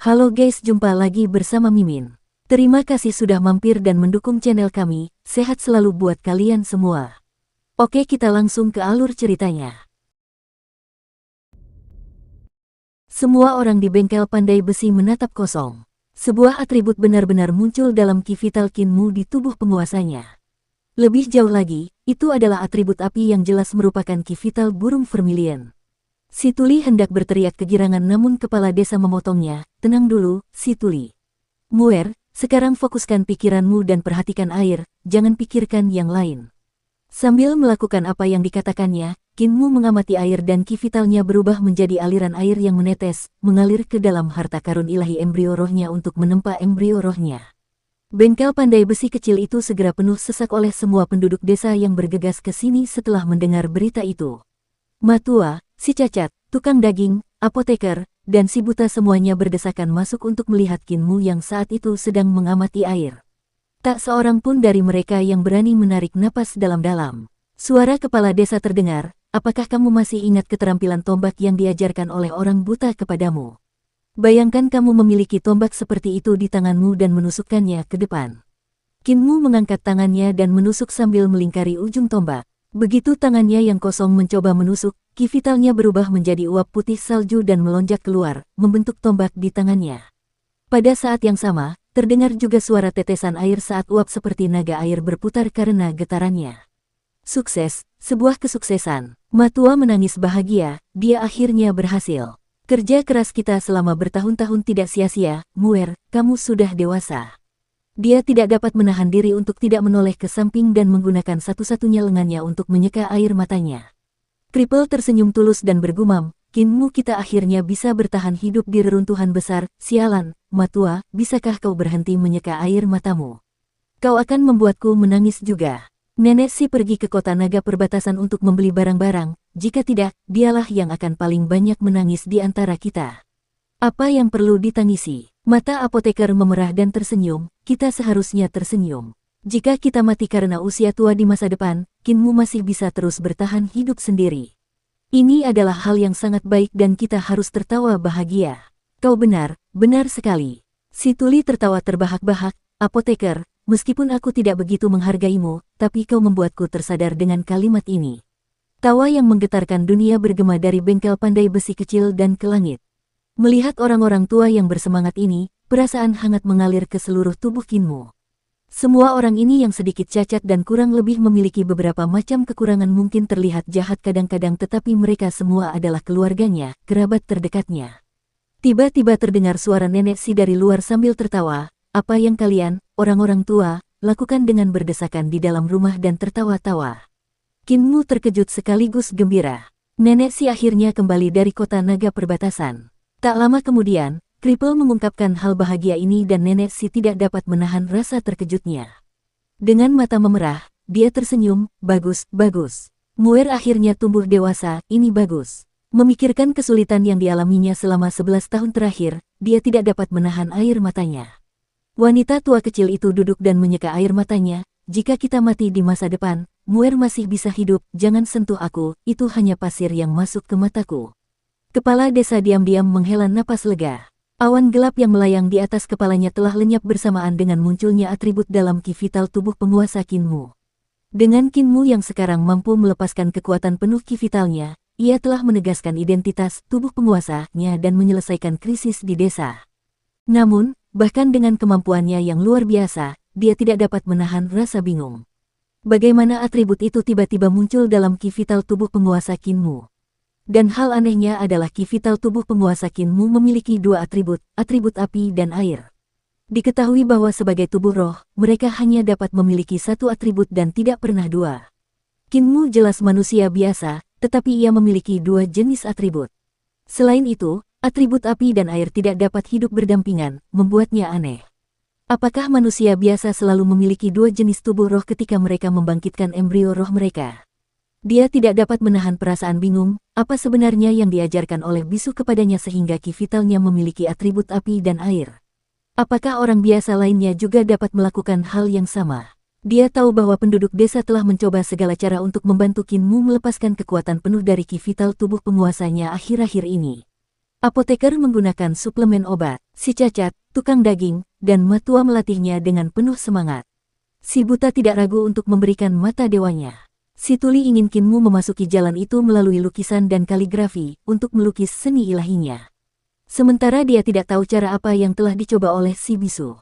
Halo guys, jumpa lagi bersama Mimin. Terima kasih sudah mampir dan mendukung channel kami, sehat selalu buat kalian semua. Oke, kita langsung ke alur ceritanya. Semua orang di bengkel pandai besi menatap kosong. Sebuah atribut benar-benar muncul dalam Ki Vital Qin Mu di tubuh penguasanya. Lebih jauh lagi, itu adalah atribut api yang jelas merupakan Ki Vital burung vermilion. Si Tuli hendak berteriak kegirangan namun kepala desa memotongnya. Tenang dulu, Si Tuli. Muer, sekarang fokuskan pikiranmu dan perhatikan air, jangan pikirkan yang lain. Sambil melakukan apa yang dikatakannya, Qin Mu mengamati air dan Ki Vitalnya berubah menjadi aliran air yang menetes, mengalir ke dalam harta karun ilahi embrio rohnya untuk menempa embrio rohnya. Bengkel pandai besi kecil itu segera penuh sesak oleh semua penduduk desa yang bergegas ke sini setelah mendengar berita itu. Matua, si cacat, tukang daging, apoteker, dan si buta semuanya berdesakan masuk untuk melihat Qin Mu yang saat itu sedang mengamati air. Tak seorang pun dari mereka yang berani menarik napas dalam-dalam. Suara kepala desa terdengar, apakah kamu masih ingat keterampilan tombak yang diajarkan oleh orang buta kepadamu? Bayangkan kamu memiliki tombak seperti itu di tanganmu dan menusukkannya ke depan. Qin Mu mengangkat tangannya dan menusuk sambil melingkari ujung tombak. Begitu tangannya yang kosong mencoba menusuk, Ki Vitalnya berubah menjadi uap putih salju dan melonjak keluar, membentuk tombak di tangannya. Pada saat yang sama, terdengar juga suara tetesan air saat uap seperti naga air berputar karena getarannya. Sukses, sebuah kesuksesan. Matua menangis bahagia, dia akhirnya berhasil. Kerja keras kita selama bertahun-tahun tidak sia-sia, Muer, kamu sudah dewasa. Dia tidak dapat menahan diri untuk tidak menoleh ke samping dan menggunakan satu-satunya lengannya untuk menyeka air matanya. Kripel tersenyum tulus dan bergumam, Qin Mu, kita akhirnya bisa bertahan hidup di reruntuhan besar. Sialan, Matua, bisakah kau berhenti menyeka air matamu? Kau akan membuatku menangis juga. Nenek Si pergi ke kota naga perbatasan untuk membeli barang-barang, jika tidak, dialah yang akan paling banyak menangis di antara kita. Apa yang perlu ditangisi? Mata apoteker memerah dan tersenyum, kita seharusnya tersenyum. Jika kita mati karena usia tua di masa depan, Qin Mu masih bisa terus bertahan hidup sendiri. Ini adalah hal yang sangat baik dan kita harus tertawa bahagia. Kau benar, benar sekali. Si Tuli tertawa terbahak-bahak, apoteker, meskipun aku tidak begitu menghargaimu, tapi kau membuatku tersadar dengan kalimat ini. Tawa yang menggetarkan dunia bergema dari bengkel pandai besi kecil dan ke langit. Melihat orang-orang tua yang bersemangat ini, perasaan hangat mengalir ke seluruh tubuh Qin Mu. Semua orang ini yang sedikit cacat dan kurang lebih memiliki beberapa macam kekurangan mungkin terlihat jahat kadang-kadang tetapi mereka semua adalah keluarganya, kerabat terdekatnya. Tiba-tiba terdengar suara nenek Si dari luar sambil tertawa, apa yang kalian, orang-orang tua, lakukan dengan berdesakan di dalam rumah dan tertawa-tawa. Qin Mu terkejut sekaligus gembira. Nenek Si akhirnya kembali dari kota naga perbatasan. Tak lama kemudian, Kripel mengungkapkan hal bahagia ini dan nenek Si tidak dapat menahan rasa terkejutnya. Dengan mata memerah, dia tersenyum, bagus, bagus. Muer akhirnya tumbuh dewasa, ini bagus. Memikirkan kesulitan yang dialaminya selama 11 tahun terakhir, dia tidak dapat menahan air matanya. Wanita tua kecil itu duduk dan menyeka air matanya, jika kita mati di masa depan, Muer masih bisa hidup, jangan sentuh aku, itu hanya pasir yang masuk ke mataku. Kepala desa diam-diam menghela napas lega. Awan gelap yang melayang di atas kepalanya telah lenyap bersamaan dengan munculnya atribut dalam Ki Vital tubuh penguasa Qin Mu. Dengan Qin Mu yang sekarang mampu melepaskan kekuatan penuh Ki Vitalnya, ia telah menegaskan identitas tubuh penguasanya dan menyelesaikan krisis di desa. Namun, bahkan dengan kemampuannya yang luar biasa, dia tidak dapat menahan rasa bingung. Bagaimana atribut itu tiba-tiba muncul dalam Ki Vital tubuh penguasa Qin Mu? Dan hal anehnya adalah Ki Vital tubuh penguasa Qin Mu memiliki dua atribut api dan air. Diketahui bahwa sebagai tubuh roh, mereka hanya dapat memiliki satu atribut dan tidak pernah dua. Qin Mu jelas manusia biasa, tetapi ia memiliki dua jenis atribut. Selain itu, atribut api dan air tidak dapat hidup berdampingan, membuatnya aneh. Apakah manusia biasa selalu memiliki dua jenis tubuh roh ketika mereka membangkitkan embrio roh mereka? Dia tidak dapat menahan perasaan bingung, apa sebenarnya yang diajarkan oleh bisu kepadanya sehingga Ki Vitalnya memiliki atribut api dan air. Apakah orang biasa lainnya juga dapat melakukan hal yang sama? Dia tahu bahwa penduduk desa telah mencoba segala cara untuk membantu Qin Mu melepaskan kekuatan penuh dari Ki Vital tubuh penguasanya akhir-akhir ini. Apoteker menggunakan suplemen obat, si cacat, tukang daging, dan matua melatihnya dengan penuh semangat. Si buta tidak ragu untuk memberikan mata dewanya. Si tuli ingin Kinmu memasuki jalan itu melalui lukisan dan kaligrafi untuk melukis seni ilahinya. Sementara dia tidak tahu cara apa yang telah dicoba oleh si bisu.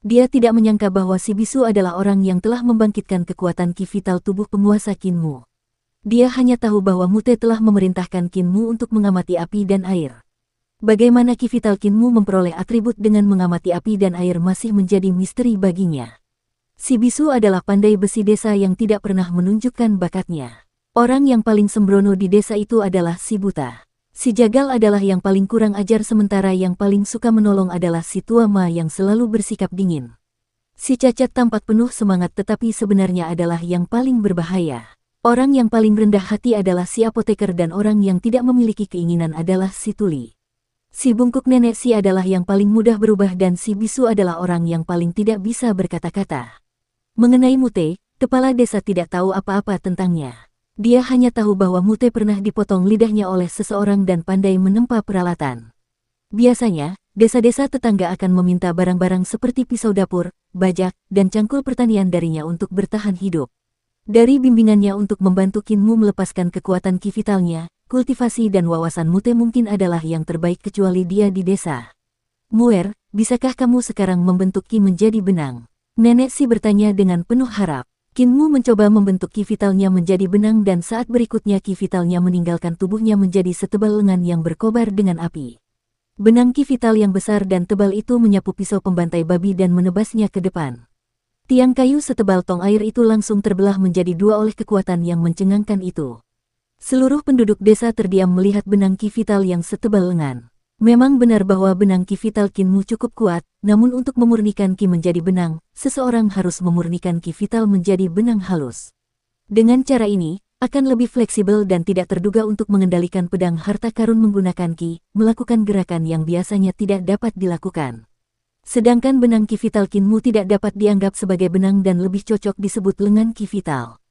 Dia tidak menyangka bahwa si bisu adalah orang yang telah membangkitkan kekuatan ki vital tubuh penguasa Kinmu. Dia hanya tahu bahwa Mute telah memerintahkan Kinmu untuk mengamati api dan air. Bagaimana ki vital Kinmu memperoleh atribut dengan mengamati api dan air masih menjadi misteri baginya. Si bisu adalah pandai besi desa yang tidak pernah menunjukkan bakatnya. Orang yang paling sembrono di desa itu adalah si buta. Si jagal adalah yang paling kurang ajar sementara yang paling suka menolong adalah si tua ma yang selalu bersikap dingin. Si cacat tampak penuh semangat tetapi sebenarnya adalah yang paling berbahaya. Orang yang paling rendah hati adalah si apoteker dan orang yang tidak memiliki keinginan adalah si tuli. Si bungkuk nenek si adalah yang paling mudah berubah dan si bisu adalah orang yang paling tidak bisa berkata-kata. Mengenai Mute, kepala desa tidak tahu apa-apa tentangnya. Dia hanya tahu bahwa Mute pernah dipotong lidahnya oleh seseorang dan pandai menempa peralatan. Biasanya, desa-desa tetangga akan meminta barang-barang seperti pisau dapur, bajak, dan cangkul pertanian darinya untuk bertahan hidup. Dari bimbingannya untuk membantu Kinmu melepaskan kekuatan ki vitalnya, kultivasi dan wawasan Mute mungkin adalah yang terbaik kecuali dia di desa. Muer, bisakah kamu sekarang membentuk ki menjadi benang? Nenek si bertanya dengan penuh harap. Kinmu mencoba membentuk ki vitalnya menjadi benang dan saat berikutnya ki vitalnya meninggalkan tubuhnya menjadi setebal lengan yang berkobar dengan api. Benang ki vital yang besar dan tebal itu menyapu pisau pembantai babi dan menebasnya ke depan. Tiang kayu setebal tong air itu langsung terbelah menjadi dua oleh kekuatan yang mencengangkan itu. Seluruh penduduk desa terdiam melihat benang ki vital yang setebal lengan. Memang benar bahwa benang ki vital Kinmu cukup kuat, namun untuk memurnikan ki menjadi benang, seseorang harus memurnikan ki vital menjadi benang halus. Dengan cara ini, akan lebih fleksibel dan tidak terduga untuk mengendalikan pedang harta karun menggunakan ki, melakukan gerakan yang biasanya tidak dapat dilakukan. Sedangkan benang ki vital Kinmu tidak dapat dianggap sebagai benang dan lebih cocok disebut lengan ki vital.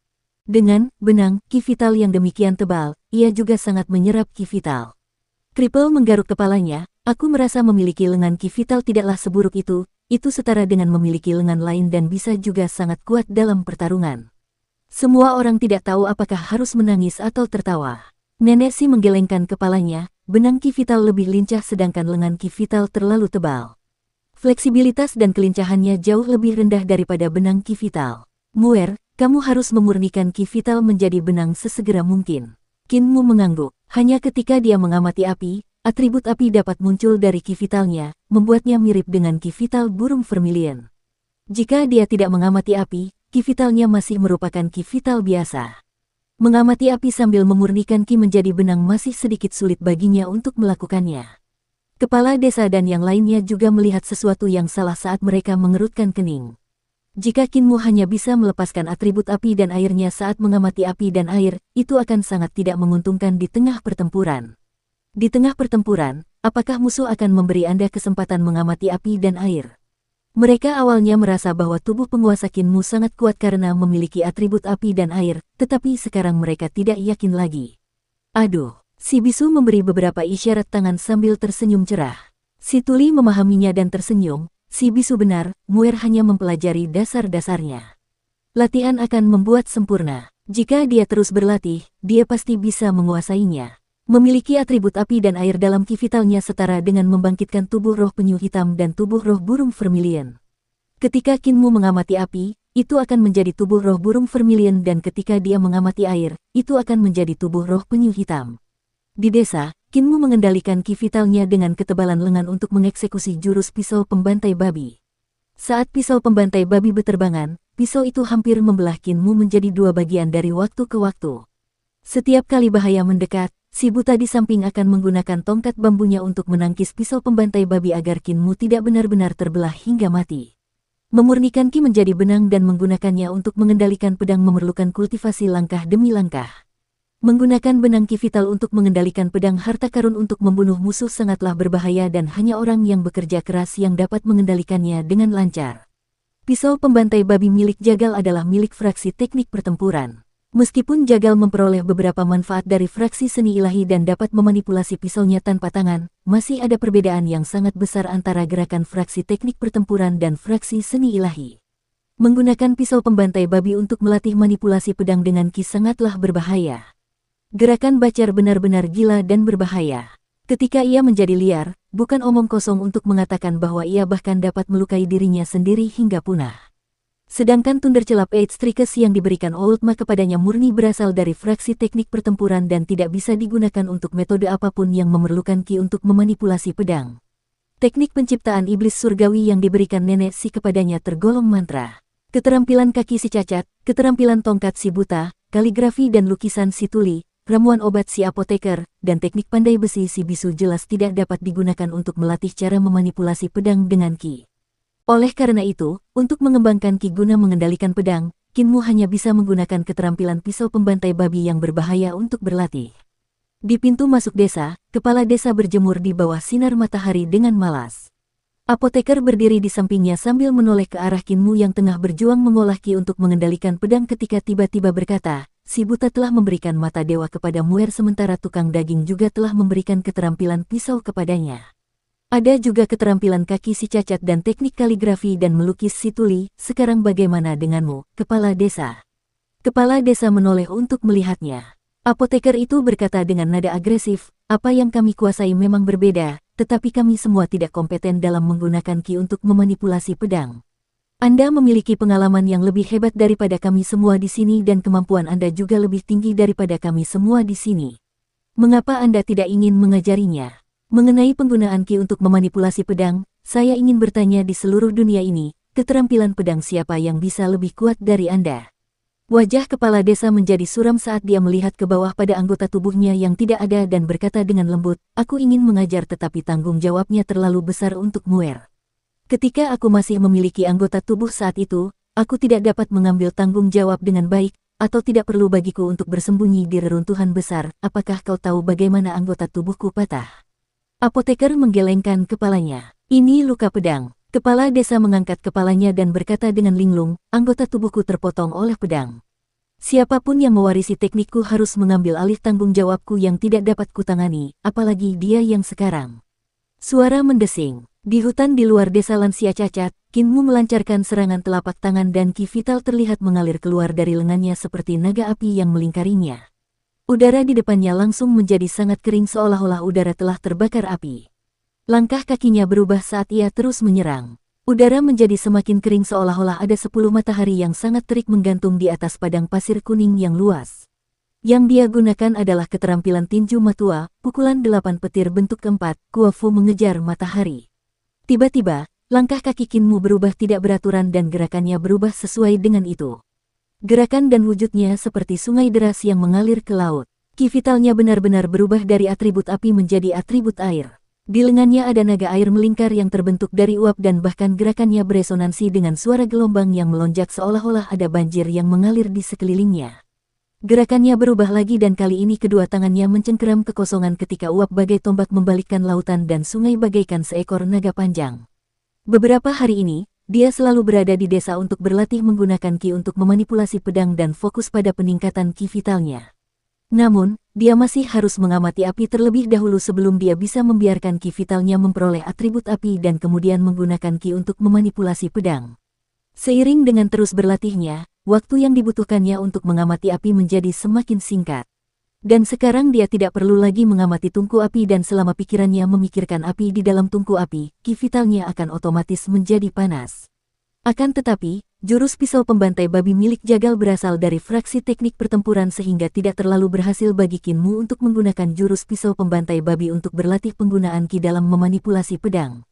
Dengan benang ki vital yang demikian tebal, ia juga sangat menyerap ki vital. Kripel menggaruk kepalanya, aku merasa memiliki lengan ki vital tidaklah seburuk itu setara dengan memiliki lengan lain dan bisa juga sangat kuat dalam pertarungan. Semua orang tidak tahu apakah harus menangis atau tertawa. Nenek si menggelengkan kepalanya, benang ki vital lebih lincah sedangkan lengan ki vital terlalu tebal. Fleksibilitas dan kelincahannya jauh lebih rendah daripada benang ki vital. Muer, kamu harus memurnikan ki vital menjadi benang sesegera mungkin. Kinmu mengangguk. Hanya ketika dia mengamati api, atribut api dapat muncul dari ki vitalnya, membuatnya mirip dengan ki vital burung vermilion. Jika dia tidak mengamati api, ki vitalnya masih merupakan ki vital biasa. Mengamati api sambil memurnikan ki menjadi benang masih sedikit sulit baginya untuk melakukannya. Kepala desa dan yang lainnya juga melihat sesuatu yang salah saat mereka mengerutkan kening. Jika Kinmu hanya bisa melepaskan atribut api dan airnya saat mengamati api dan air, itu akan sangat tidak menguntungkan di tengah pertempuran. Di tengah pertempuran, apakah musuh akan memberi Anda kesempatan mengamati api dan air? Mereka awalnya merasa bahwa tubuh penguasa Kinmu sangat kuat karena memiliki atribut api dan air, tetapi sekarang mereka tidak yakin lagi. Aduh, si bisu memberi beberapa isyarat tangan sambil tersenyum cerah. Si tuli memahaminya dan tersenyum. Si bisu benar, Muer hanya mempelajari dasar-dasarnya. Latihan akan membuat sempurna. Jika dia terus berlatih, dia pasti bisa menguasainya. Memiliki atribut api dan air dalam ki vitalnya setara dengan membangkitkan tubuh roh penyu hitam dan tubuh roh burung vermilion. Ketika Kinmu mengamati api, itu akan menjadi tubuh roh burung vermilion dan ketika dia mengamati air, itu akan menjadi tubuh roh penyu hitam. Di desa, Kinmu mengendalikan ki vitalnya dengan ketebalan lengan untuk mengeksekusi jurus pisau pembantai babi. Saat pisau pembantai babi berterbangan, pisau itu hampir membelah Kinmu menjadi dua bagian dari waktu ke waktu. Setiap kali bahaya mendekat, si buta di samping akan menggunakan tongkat bambunya untuk menangkis pisau pembantai babi agar Kinmu tidak benar-benar terbelah hingga mati. Memurnikan ki menjadi benang dan menggunakannya untuk mengendalikan pedang memerlukan kultivasi langkah demi langkah. Menggunakan benang ki vital untuk mengendalikan pedang harta karun untuk membunuh musuh sangatlah berbahaya dan hanya orang yang bekerja keras yang dapat mengendalikannya dengan lancar. Pisau pembantai babi milik Jagal adalah milik fraksi teknik pertempuran. Meskipun Jagal memperoleh beberapa manfaat dari fraksi seni ilahi dan dapat memanipulasi pisaunya tanpa tangan, masih ada perbedaan yang sangat besar antara gerakan fraksi teknik pertempuran dan fraksi seni ilahi. Menggunakan pisau pembantai babi untuk melatih manipulasi pedang dengan ki sangatlah berbahaya. Gerakan Bacar benar-benar gila dan berbahaya. Ketika ia menjadi liar, bukan omong kosong untuk mengatakan bahwa ia bahkan dapat melukai dirinya sendiri hingga punah. Sedangkan Thundercelap Eight Strikes yang diberikan Oldma kepadanya murni berasal dari fraksi teknik pertempuran dan tidak bisa digunakan untuk metode apapun yang memerlukan ki untuk memanipulasi pedang. Teknik penciptaan iblis surgawi yang diberikan nenek si kepadanya tergolong mantra. Keterampilan kaki si cacat, keterampilan tongkat si buta, kaligrafi dan lukisan si tuli, ramuan obat si apoteker, dan teknik pandai besi si bisu jelas tidak dapat digunakan untuk melatih cara memanipulasi pedang dengan ki. Oleh karena itu, untuk mengembangkan ki guna mengendalikan pedang, Kinmu hanya bisa menggunakan keterampilan pisau pembantai babi yang berbahaya untuk berlatih. Di pintu masuk desa, kepala desa berjemur di bawah sinar matahari dengan malas. Apoteker berdiri di sampingnya sambil menoleh ke arah Kinmu yang tengah berjuang mengolah ki untuk mengendalikan pedang ketika tiba-tiba berkata, si buta telah memberikan mata dewa kepada Muer sementara tukang daging juga telah memberikan keterampilan pisau kepadanya. Ada juga keterampilan kaki si cacat dan teknik kaligrafi dan melukis si tuli. Sekarang bagaimana denganmu, kepala desa? Kepala desa menoleh untuk melihatnya. Apoteker itu berkata dengan nada agresif, apa yang kami kuasai memang berbeda, tetapi kami semua tidak kompeten dalam menggunakan ki untuk memanipulasi pedang. Anda memiliki pengalaman yang lebih hebat daripada kami semua di sini dan kemampuan Anda juga lebih tinggi daripada kami semua di sini. Mengapa Anda tidak ingin mengajarinya? Mengenai penggunaan ki untuk memanipulasi pedang, saya ingin bertanya di seluruh dunia ini, keterampilan pedang siapa yang bisa lebih kuat dari Anda? Wajah kepala desa menjadi suram saat dia melihat ke bawah pada anggota tubuhnya yang tidak ada dan berkata dengan lembut, aku ingin mengajar tetapi tanggung jawabnya terlalu besar untuk Muer. Ketika aku masih memiliki anggota tubuh saat itu, aku tidak dapat mengambil tanggung jawab dengan baik, atau tidak perlu bagiku untuk bersembunyi di reruntuhan besar. Apakah kau tahu bagaimana anggota tubuhku patah? Apoteker menggelengkan kepalanya. Ini luka pedang. Kepala desa mengangkat kepalanya dan berkata dengan linglung, anggota tubuhku terpotong oleh pedang. Siapapun yang mewarisi teknikku harus mengambil alih tanggung jawabku yang tidak dapat kutangani, apalagi dia yang sekarang. Suara mendesing. Di hutan di luar desa lansia cacat, Kinmu melancarkan serangan telapak tangan dan ki vital terlihat mengalir keluar dari lengannya seperti naga api yang melingkarinya. Udara di depannya langsung menjadi sangat kering seolah-olah udara telah terbakar api. Langkah kakinya berubah saat ia terus menyerang. Udara menjadi semakin kering seolah-olah ada 10 matahari yang sangat terik menggantung di atas padang pasir kuning yang luas. Yang dia gunakan adalah keterampilan tinju matua, pukulan 8 petir bentuk keempat, kuafu mengejar matahari. Tiba-tiba, langkah kaki Kinmu berubah tidak beraturan dan gerakannya berubah sesuai dengan itu. Gerakan dan wujudnya seperti sungai deras yang mengalir ke laut. Ki vitalnya benar-benar berubah dari atribut api menjadi atribut air. Di lengannya ada naga air melingkar yang terbentuk dari uap dan bahkan gerakannya beresonansi dengan suara gelombang yang melonjak seolah-olah ada banjir yang mengalir di sekelilingnya. Gerakannya berubah lagi dan kali ini kedua tangannya mencengkeram kekosongan ketika uap bagai tombak membalikkan lautan dan sungai bagaikan seekor naga panjang. Beberapa hari ini, dia selalu berada di desa untuk berlatih menggunakan ki untuk memanipulasi pedang dan fokus pada peningkatan ki vitalnya. Namun, dia masih harus mengamati api terlebih dahulu sebelum dia bisa membiarkan ki vitalnya memperoleh atribut api dan kemudian menggunakan ki untuk memanipulasi pedang. Seiring dengan terus berlatihnya, waktu yang dibutuhkannya untuk mengamati api menjadi semakin singkat. Dan sekarang dia tidak perlu lagi mengamati tungku api dan selama pikirannya memikirkan api di dalam tungku api, ki vitalnya akan otomatis menjadi panas. Akan tetapi, jurus pisau pembantai babi milik Jagal berasal dari fraksi teknik pertempuran sehingga tidak terlalu berhasil bagi Kinmu untuk menggunakan jurus pisau pembantai babi untuk berlatih penggunaan ki dalam memanipulasi pedang.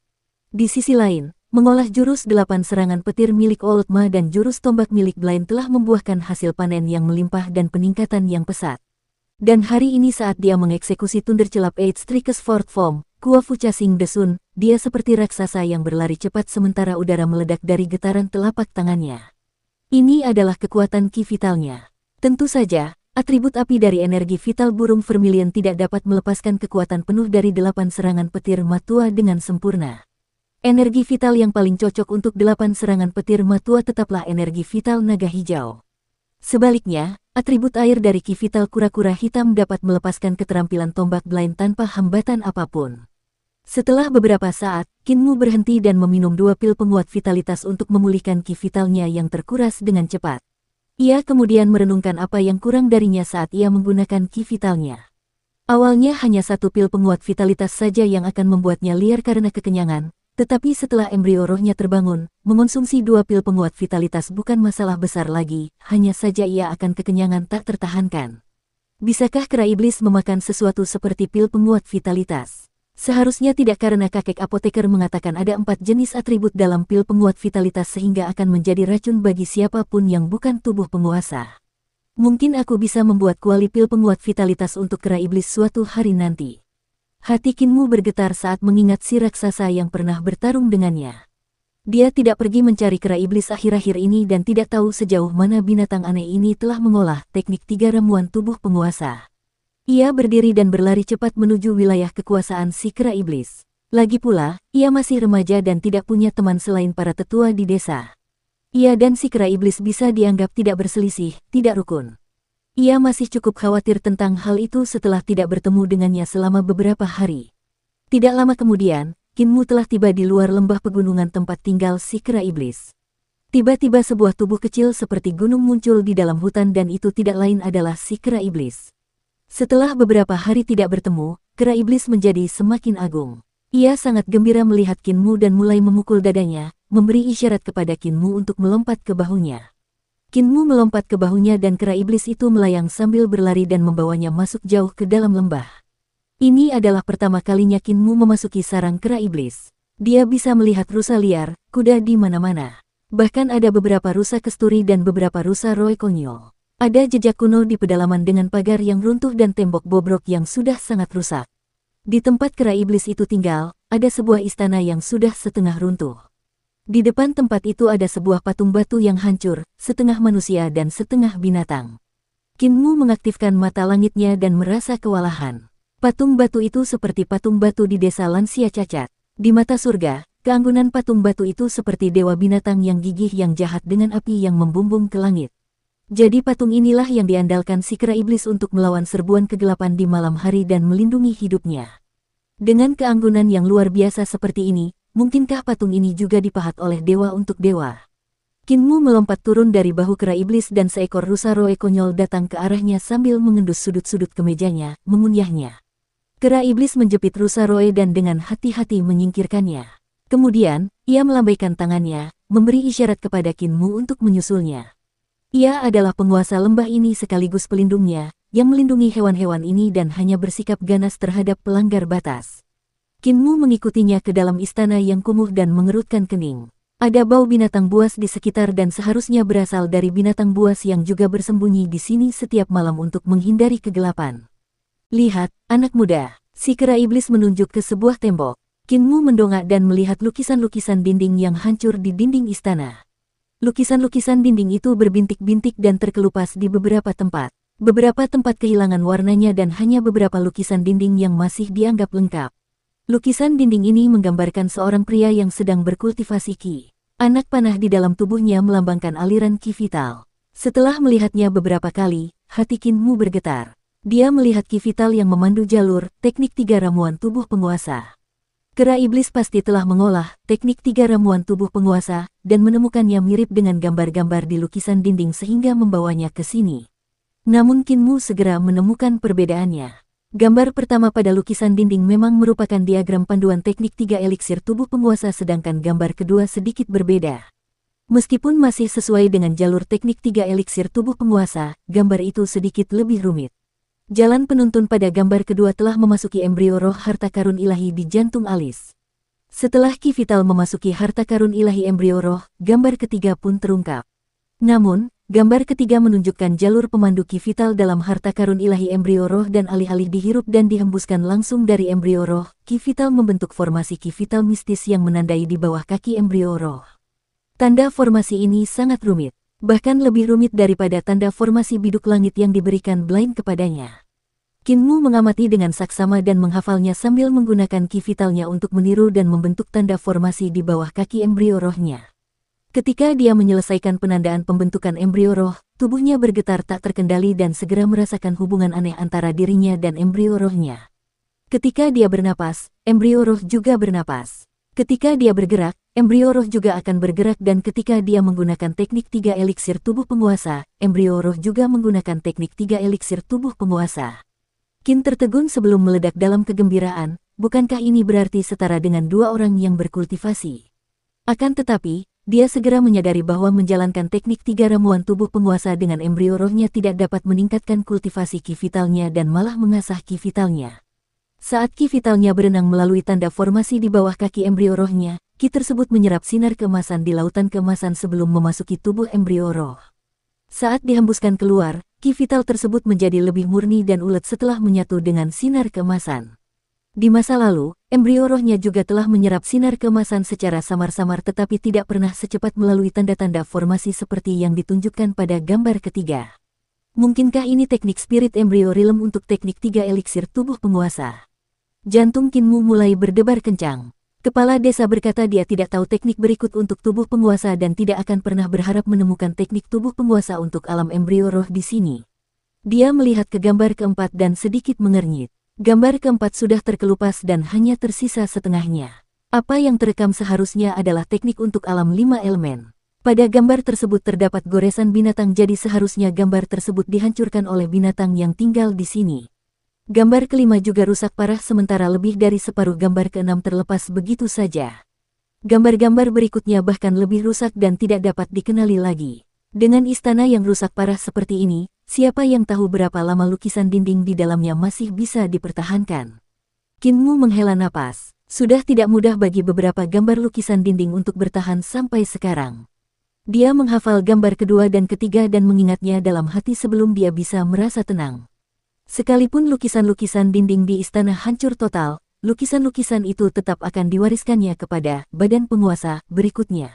Di sisi lain, mengolah jurus 8 serangan petir milik Oldma dan jurus tombak milik Blind telah membuahkan hasil panen yang melimpah dan peningkatan yang pesat. Dan hari ini saat dia mengeksekusi Thundercelap Eight Strikes Fourth Form, Kuafu Chasing Desun, dia seperti raksasa yang berlari cepat sementara udara meledak dari getaran telapak tangannya. Ini adalah kekuatan ki vitalnya. Tentu saja, atribut api dari energi vital burung vermilion tidak dapat melepaskan kekuatan penuh dari 8 serangan petir matua dengan sempurna. Energi vital yang paling cocok untuk 8 serangan petir matua tetaplah energi vital naga hijau. Sebaliknya, atribut air dari ki vital kura-kura hitam dapat melepaskan keterampilan tombak blind tanpa hambatan apapun. Setelah beberapa saat, Kinmu berhenti dan meminum 2 pil penguat vitalitas untuk memulihkan ki vitalnya yang terkuras dengan cepat. Ia kemudian merenungkan apa yang kurang darinya saat ia menggunakan ki vitalnya. Awalnya hanya 1 pil penguat vitalitas saja yang akan membuatnya liar karena kekenyangan, tetapi setelah embrio rohnya terbangun, mengonsumsi 2 pil penguat vitalitas bukan masalah besar lagi, hanya saja ia akan kekenyangan tak tertahankan. Bisakah kera iblis memakan sesuatu seperti pil penguat vitalitas? Seharusnya tidak, karena kakek apoteker mengatakan ada 4 jenis atribut dalam pil penguat vitalitas sehingga akan menjadi racun bagi siapapun yang bukan tubuh penguasa. Mungkin aku bisa membuat kuali pil penguat vitalitas untuk kera iblis suatu hari nanti. Hati Kinmu bergetar saat mengingat si raksasa yang pernah bertarung dengannya. Dia tidak pergi mencari kera iblis akhir-akhir ini dan tidak tahu sejauh mana binatang aneh ini telah mengolah teknik 3 ramuan tubuh penguasa. Ia berdiri dan berlari cepat menuju wilayah kekuasaan si kera iblis. Lagi pula, ia masih remaja dan tidak punya teman selain para tetua di desa. Ia dan si kera iblis bisa dianggap tidak berselisih, tidak rukun. Ia masih cukup khawatir tentang hal itu setelah tidak bertemu dengannya selama beberapa hari. Tidak lama kemudian, Kinmu telah tiba di luar lembah pegunungan tempat tinggal si kera iblis. Tiba-tiba sebuah tubuh kecil seperti gunung muncul di dalam hutan dan itu tidak lain adalah si kera iblis. Setelah beberapa hari tidak bertemu, kera iblis menjadi semakin agung. Ia sangat gembira melihat Kinmu dan mulai memukul dadanya, memberi isyarat kepada Kinmu untuk melompat ke bahunya. Kinmu melompat ke bahunya dan kera iblis itu melayang sambil berlari dan membawanya masuk jauh ke dalam lembah. Ini adalah pertama kalinya Kinmu memasuki sarang kera iblis. Dia bisa melihat rusa liar, kuda di mana-mana. Bahkan ada beberapa rusa kesturi dan beberapa rusa roe konyol. Ada jejak kuno di pedalaman dengan pagar yang runtuh dan tembok bobrok yang sudah sangat rusak. Di tempat kera iblis itu tinggal, ada sebuah istana yang sudah setengah runtuh. Di depan tempat itu ada sebuah patung batu yang hancur, setengah manusia dan setengah binatang. Kinmu mengaktifkan mata langitnya dan merasa kewalahan. Patung batu itu seperti patung batu di desa lansia cacat. Di mata surga, keanggunan patung batu itu seperti dewa binatang yang gigih yang jahat dengan api yang membumbung ke langit. Jadi patung inilah yang diandalkan si kera iblis untuk melawan serbuan kegelapan di malam hari dan melindungi hidupnya. Dengan keanggunan yang luar biasa seperti ini, mungkinkah patung ini juga dipahat oleh dewa untuk dewa? Kinmu melompat turun dari bahu kera iblis dan seekor rusa roe konyol datang ke arahnya sambil mengendus sudut-sudut kemejanya, mengunyahnya. Kera iblis menjepit rusa roe dan dengan hati-hati menyingkirkannya. Kemudian, ia melambaikan tangannya, memberi isyarat kepada Kinmu untuk menyusulnya. Ia adalah penguasa lembah ini sekaligus pelindungnya, yang melindungi hewan-hewan ini dan hanya bersikap ganas terhadap pelanggar batas. Kinmu mengikutinya ke dalam istana yang kumuh dan mengerutkan kening. Ada bau binatang buas di sekitar dan seharusnya berasal dari binatang buas yang juga bersembunyi di sini setiap malam untuk menghindari kegelapan. Lihat, anak muda, si kera iblis menunjuk ke sebuah tembok. Kinmu mendongak dan melihat lukisan-lukisan dinding yang hancur di dinding istana. Lukisan-lukisan dinding itu berbintik-bintik dan terkelupas di beberapa tempat. Beberapa tempat kehilangan warnanya dan hanya beberapa lukisan dinding yang masih dianggap lengkap. Lukisan dinding ini menggambarkan seorang pria yang sedang berkultivasi ki. Anak panah di dalam tubuhnya melambangkan aliran ki vital. Setelah melihatnya beberapa kali, hati Kinmu bergetar. Dia melihat ki vital yang memandu jalur, teknik 3 ramuan tubuh penguasa. Kera iblis pasti telah mengolah teknik 3 ramuan tubuh penguasa dan menemukannya mirip dengan gambar-gambar di lukisan dinding sehingga membawanya ke sini. Namun Kinmu segera menemukan perbedaannya. Gambar pertama pada lukisan dinding memang merupakan diagram panduan teknik 3 eliksir tubuh penguasa sedangkan gambar kedua sedikit berbeda. Meskipun masih sesuai dengan jalur teknik 3 eliksir tubuh penguasa, gambar itu sedikit lebih rumit. Jalan penuntun pada gambar kedua telah memasuki embrio roh harta karun ilahi di jantung alis. Setelah ki vital memasuki harta karun ilahi embrio roh, gambar ketiga pun terungkap. Namun, gambar ketiga menunjukkan jalur pemandu ki vital dalam harta karun ilahi embrio roh dan alih-alih dihirup dan dihembuskan langsung dari embrio roh, ki vital membentuk formasi ki vital mistis yang menandai di bawah kaki embrio roh. Tanda formasi ini sangat rumit. Bahkan lebih rumit daripada tanda formasi biduk langit yang diberikan Blind kepadanya. Kinmu mengamati dengan saksama dan menghafalnya sambil menggunakan ki vitalnya untuk meniru dan membentuk tanda formasi di bawah kaki embrio rohnya. Ketika dia menyelesaikan penandaan pembentukan embrio roh, tubuhnya bergetar tak terkendali dan segera merasakan hubungan aneh antara dirinya dan embrio rohnya. Ketika dia bernapas, embrio roh juga bernapas. Ketika dia bergerak, embrio roh juga akan bergerak dan ketika dia menggunakan teknik 3 eliksir tubuh penguasa, embrio roh juga menggunakan teknik 3 eliksir tubuh penguasa. Qin tertegun sebelum meledak dalam kegembiraan, bukankah ini berarti setara dengan dua orang yang berkultivasi? Akan tetapi, dia segera menyadari bahwa menjalankan teknik 3 ramuan tubuh penguasa dengan embrio rohnya tidak dapat meningkatkan kultivasi ki vitalnya dan malah mengasah ki vitalnya. Saat ki vitalnya berenang melalui tanda formasi di bawah kaki embrio rohnya, ki tersebut menyerap sinar keemasan di lautan keemasan sebelum memasuki tubuh embrio roh. Saat dihembuskan keluar, ki vital tersebut menjadi lebih murni dan ulet setelah menyatu dengan sinar keemasan. Di masa lalu, embrio rohnya juga telah menyerap sinar keemasan secara samar-samar tetapi tidak pernah secepat melalui tanda-tanda formasi seperti yang ditunjukkan pada gambar ketiga. Mungkinkah ini teknik spirit embrio realm untuk teknik 3 eliksir tubuh penguasa? Jantung Qinmu mulai berdebar kencang. Kepala desa berkata dia tidak tahu teknik berikut untuk tubuh penguasa dan tidak akan pernah berharap menemukan teknik tubuh penguasa untuk alam embrio roh di sini. Dia melihat ke gambar keempat dan sedikit mengernyit. Gambar keempat sudah terkelupas dan hanya tersisa setengahnya. Apa yang terekam seharusnya adalah teknik untuk alam 5 elemen. Pada gambar tersebut terdapat goresan binatang jadi seharusnya gambar tersebut dihancurkan oleh binatang yang tinggal di sini. Gambar kelima juga rusak parah sementara lebih dari separuh gambar keenam terlepas begitu saja. Gambar-gambar berikutnya bahkan lebih rusak dan tidak dapat dikenali lagi. Dengan istana yang rusak parah seperti ini, siapa yang tahu berapa lama lukisan dinding di dalamnya masih bisa dipertahankan. Qinmu menghela napas. Sudah tidak mudah bagi beberapa gambar lukisan dinding untuk bertahan sampai sekarang. Dia menghafal gambar kedua dan ketiga dan mengingatnya dalam hati sebelum dia bisa merasa tenang. Sekalipun lukisan-lukisan dinding di istana hancur total, lukisan-lukisan itu tetap akan diwariskannya kepada badan penguasa berikutnya.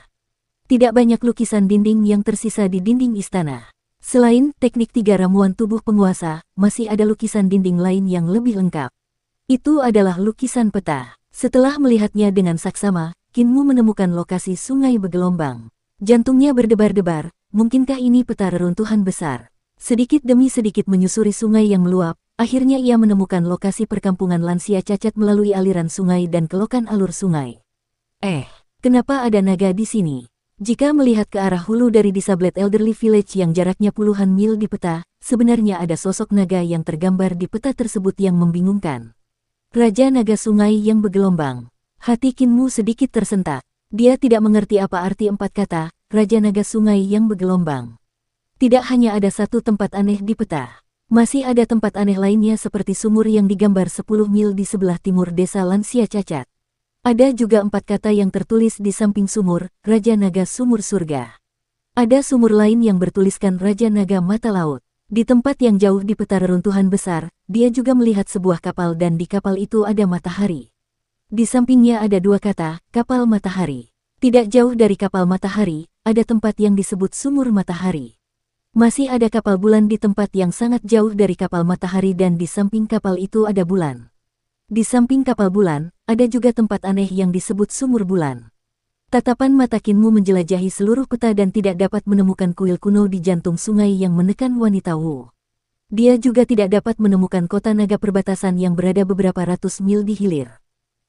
Tidak banyak lukisan dinding yang tersisa di dinding istana. Selain teknik 3 ramuan tubuh penguasa, masih ada lukisan dinding lain yang lebih lengkap. Itu adalah lukisan peta. Setelah melihatnya dengan saksama, Qinmu menemukan lokasi sungai bergelombang. Jantungnya berdebar-debar, mungkinkah ini peta reruntuhan besar? Sedikit demi sedikit menyusuri sungai yang meluap, akhirnya ia menemukan lokasi perkampungan lansia cacat melalui aliran sungai dan kelokan alur sungai. Kenapa ada naga di sini? Jika melihat ke arah hulu dari Disablet Elderly Village yang jaraknya puluhan mil di peta, sebenarnya ada sosok naga yang tergambar di peta tersebut yang membingungkan. Raja Naga Sungai yang bergelombang. Hati Qinmu sedikit tersentak. Dia tidak mengerti apa arti 4 kata, Raja Naga Sungai yang bergelombang. Tidak hanya ada satu tempat aneh di peta. Masih ada tempat aneh lainnya seperti sumur yang digambar 10 mil di sebelah timur desa lansia cacat. Ada juga 4 kata yang tertulis di samping sumur, Raja Naga Sumur Surga. Ada sumur lain yang bertuliskan Raja Naga Mata Laut. Di tempat yang jauh di peta reruntuhan besar, dia juga melihat sebuah kapal dan di kapal itu ada matahari. Di sampingnya ada 2 kata, kapal matahari. Tidak jauh dari kapal matahari, ada tempat yang disebut sumur matahari. Masih ada kapal bulan di tempat yang sangat jauh dari kapal matahari dan di samping kapal itu ada bulan. Di samping kapal bulan, ada juga tempat aneh yang disebut sumur bulan. Tatapan mata Qinmu menjelajahi seluruh peta dan tidak dapat menemukan kuil kuno di jantung sungai yang menekan wanita Wu. Dia juga tidak dapat menemukan kota naga perbatasan yang berada beberapa ratus mil di hilir.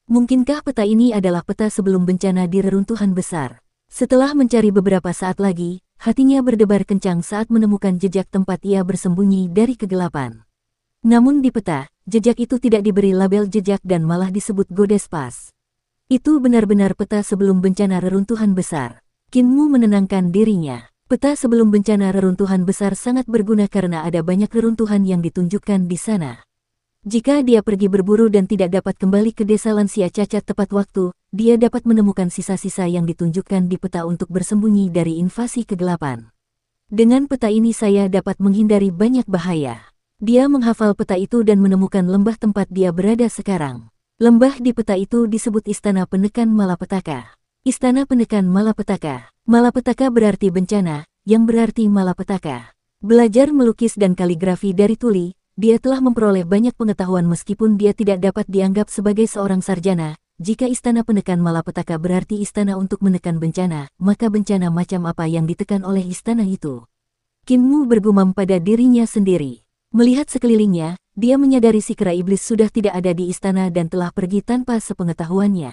Mungkinkah peta ini adalah peta sebelum bencana di reruntuhan besar? Setelah mencari beberapa saat lagi, hatinya berdebar kencang saat menemukan jejak tempat ia bersembunyi dari kegelapan. Namun di peta, jejak itu tidak diberi label jejak dan malah disebut Goddess Pass. Itu benar-benar peta sebelum bencana reruntuhan besar. Qinmu menenangkan dirinya. Peta sebelum bencana reruntuhan besar sangat berguna karena ada banyak reruntuhan yang ditunjukkan di sana. Jika dia pergi berburu dan tidak dapat kembali ke desa lansia cacat tepat waktu, dia dapat menemukan sisa-sisa yang ditunjukkan di peta untuk bersembunyi dari invasi kegelapan. Dengan peta ini saya dapat menghindari banyak bahaya. Dia menghafal peta itu dan menemukan lembah tempat dia berada sekarang. Lembah di peta itu disebut Istana Penekan Malapetaka. Istana Penekan Malapetaka. Malapetaka berarti bencana, yang berarti malapetaka. Belajar melukis dan kaligrafi dari tuli, dia telah memperoleh banyak pengetahuan meskipun dia tidak dapat dianggap sebagai seorang sarjana. jika istana penekan malapetaka berarti istana untuk menekan bencana, maka bencana macam apa yang ditekan oleh istana itu? Qin Mu bergumam pada dirinya sendiri. Melihat sekelilingnya, dia menyadari si kera iblis sudah tidak ada di istana dan telah pergi tanpa sepengetahuannya.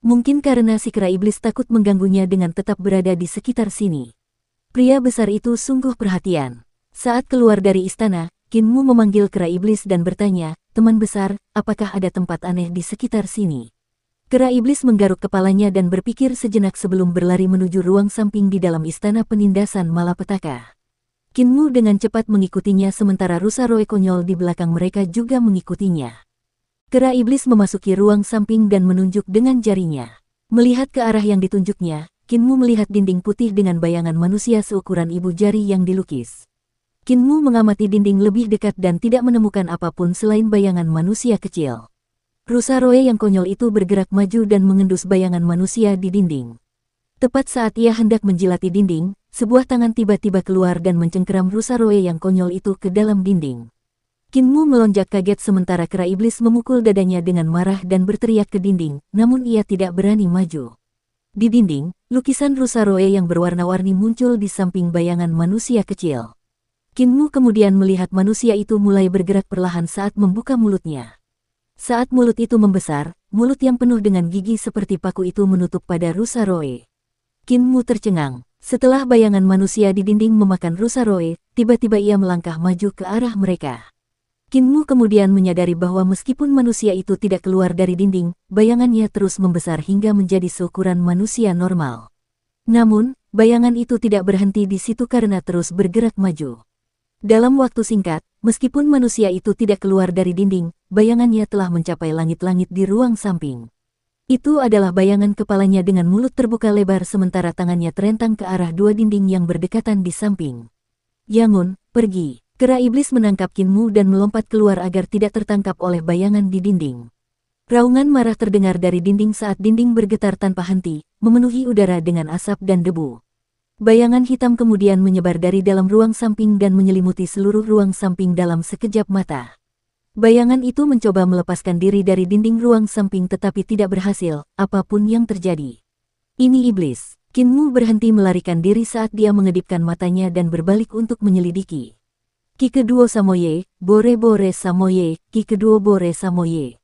Mungkin karena si kera iblis takut mengganggunya dengan tetap berada di sekitar sini. Pria besar itu sungguh perhatian. Saat keluar dari istana, Qin Mu memanggil kera iblis dan bertanya, "Teman besar, apakah ada tempat aneh di sekitar sini?" Kera iblis menggaruk kepalanya dan berpikir sejenak sebelum berlari menuju ruang samping di dalam istana penindasan malapetaka. Qin Mu dengan cepat mengikutinya sementara rusa roe konyol di belakang mereka juga mengikutinya. Kera iblis memasuki ruang samping dan menunjuk dengan jarinya. Melihat ke arah yang ditunjuknya, Qin Mu melihat dinding putih dengan bayangan manusia seukuran ibu jari yang dilukis. Qin Mu mengamati dinding lebih dekat dan tidak menemukan apapun selain bayangan manusia kecil. Rusa roe yang konyol itu bergerak maju dan mengendus bayangan manusia di dinding. Tepat saat ia hendak menjilati dinding, sebuah tangan tiba-tiba keluar dan mencengkeram rusa roe yang konyol itu ke dalam dinding. Qin Mu melonjak kaget sementara kera iblis memukul dadanya dengan marah dan berteriak ke dinding, namun ia tidak berani maju. Di dinding, lukisan rusa roe yang berwarna-warni muncul di samping bayangan manusia kecil. Qin Mu kemudian melihat manusia itu mulai bergerak perlahan saat membuka mulutnya. Saat mulut itu membesar, mulut yang penuh dengan gigi seperti paku itu menutup pada rusa roe. Qin Mu tercengang. Setelah bayangan manusia di dinding memakan rusa roe, tiba-tiba ia melangkah maju ke arah mereka. Qin Mu kemudian menyadari bahwa meskipun manusia itu tidak keluar dari dinding, bayangannya terus membesar hingga menjadi seukuran manusia normal. Namun, bayangan itu tidak berhenti di situ karena terus bergerak maju. Dalam waktu singkat, meskipun manusia itu tidak keluar dari dinding, bayangannya telah mencapai langit-langit di ruang samping. Itu adalah bayangan kepalanya dengan mulut terbuka lebar sementara tangannya terentang ke arah dua dinding yang berdekatan di samping. "Yangon, pergi!" Kera iblis menangkap Qin Mu dan melompat keluar agar tidak tertangkap oleh bayangan di dinding. Raungan marah terdengar dari dinding saat dinding bergetar tanpa henti, memenuhi udara dengan asap dan debu. Bayangan hitam kemudian menyebar dari dalam ruang samping dan menyelimuti seluruh ruang samping dalam sekejap mata. Bayangan itu mencoba melepaskan diri dari dinding ruang samping tetapi tidak berhasil, apapun yang terjadi. "Ini iblis." Qin Mu berhenti melarikan diri saat dia mengedipkan matanya dan berbalik untuk menyelidiki. "Ki kedua Samoye, bore-bore Samoye, ki kedua bore Samoye."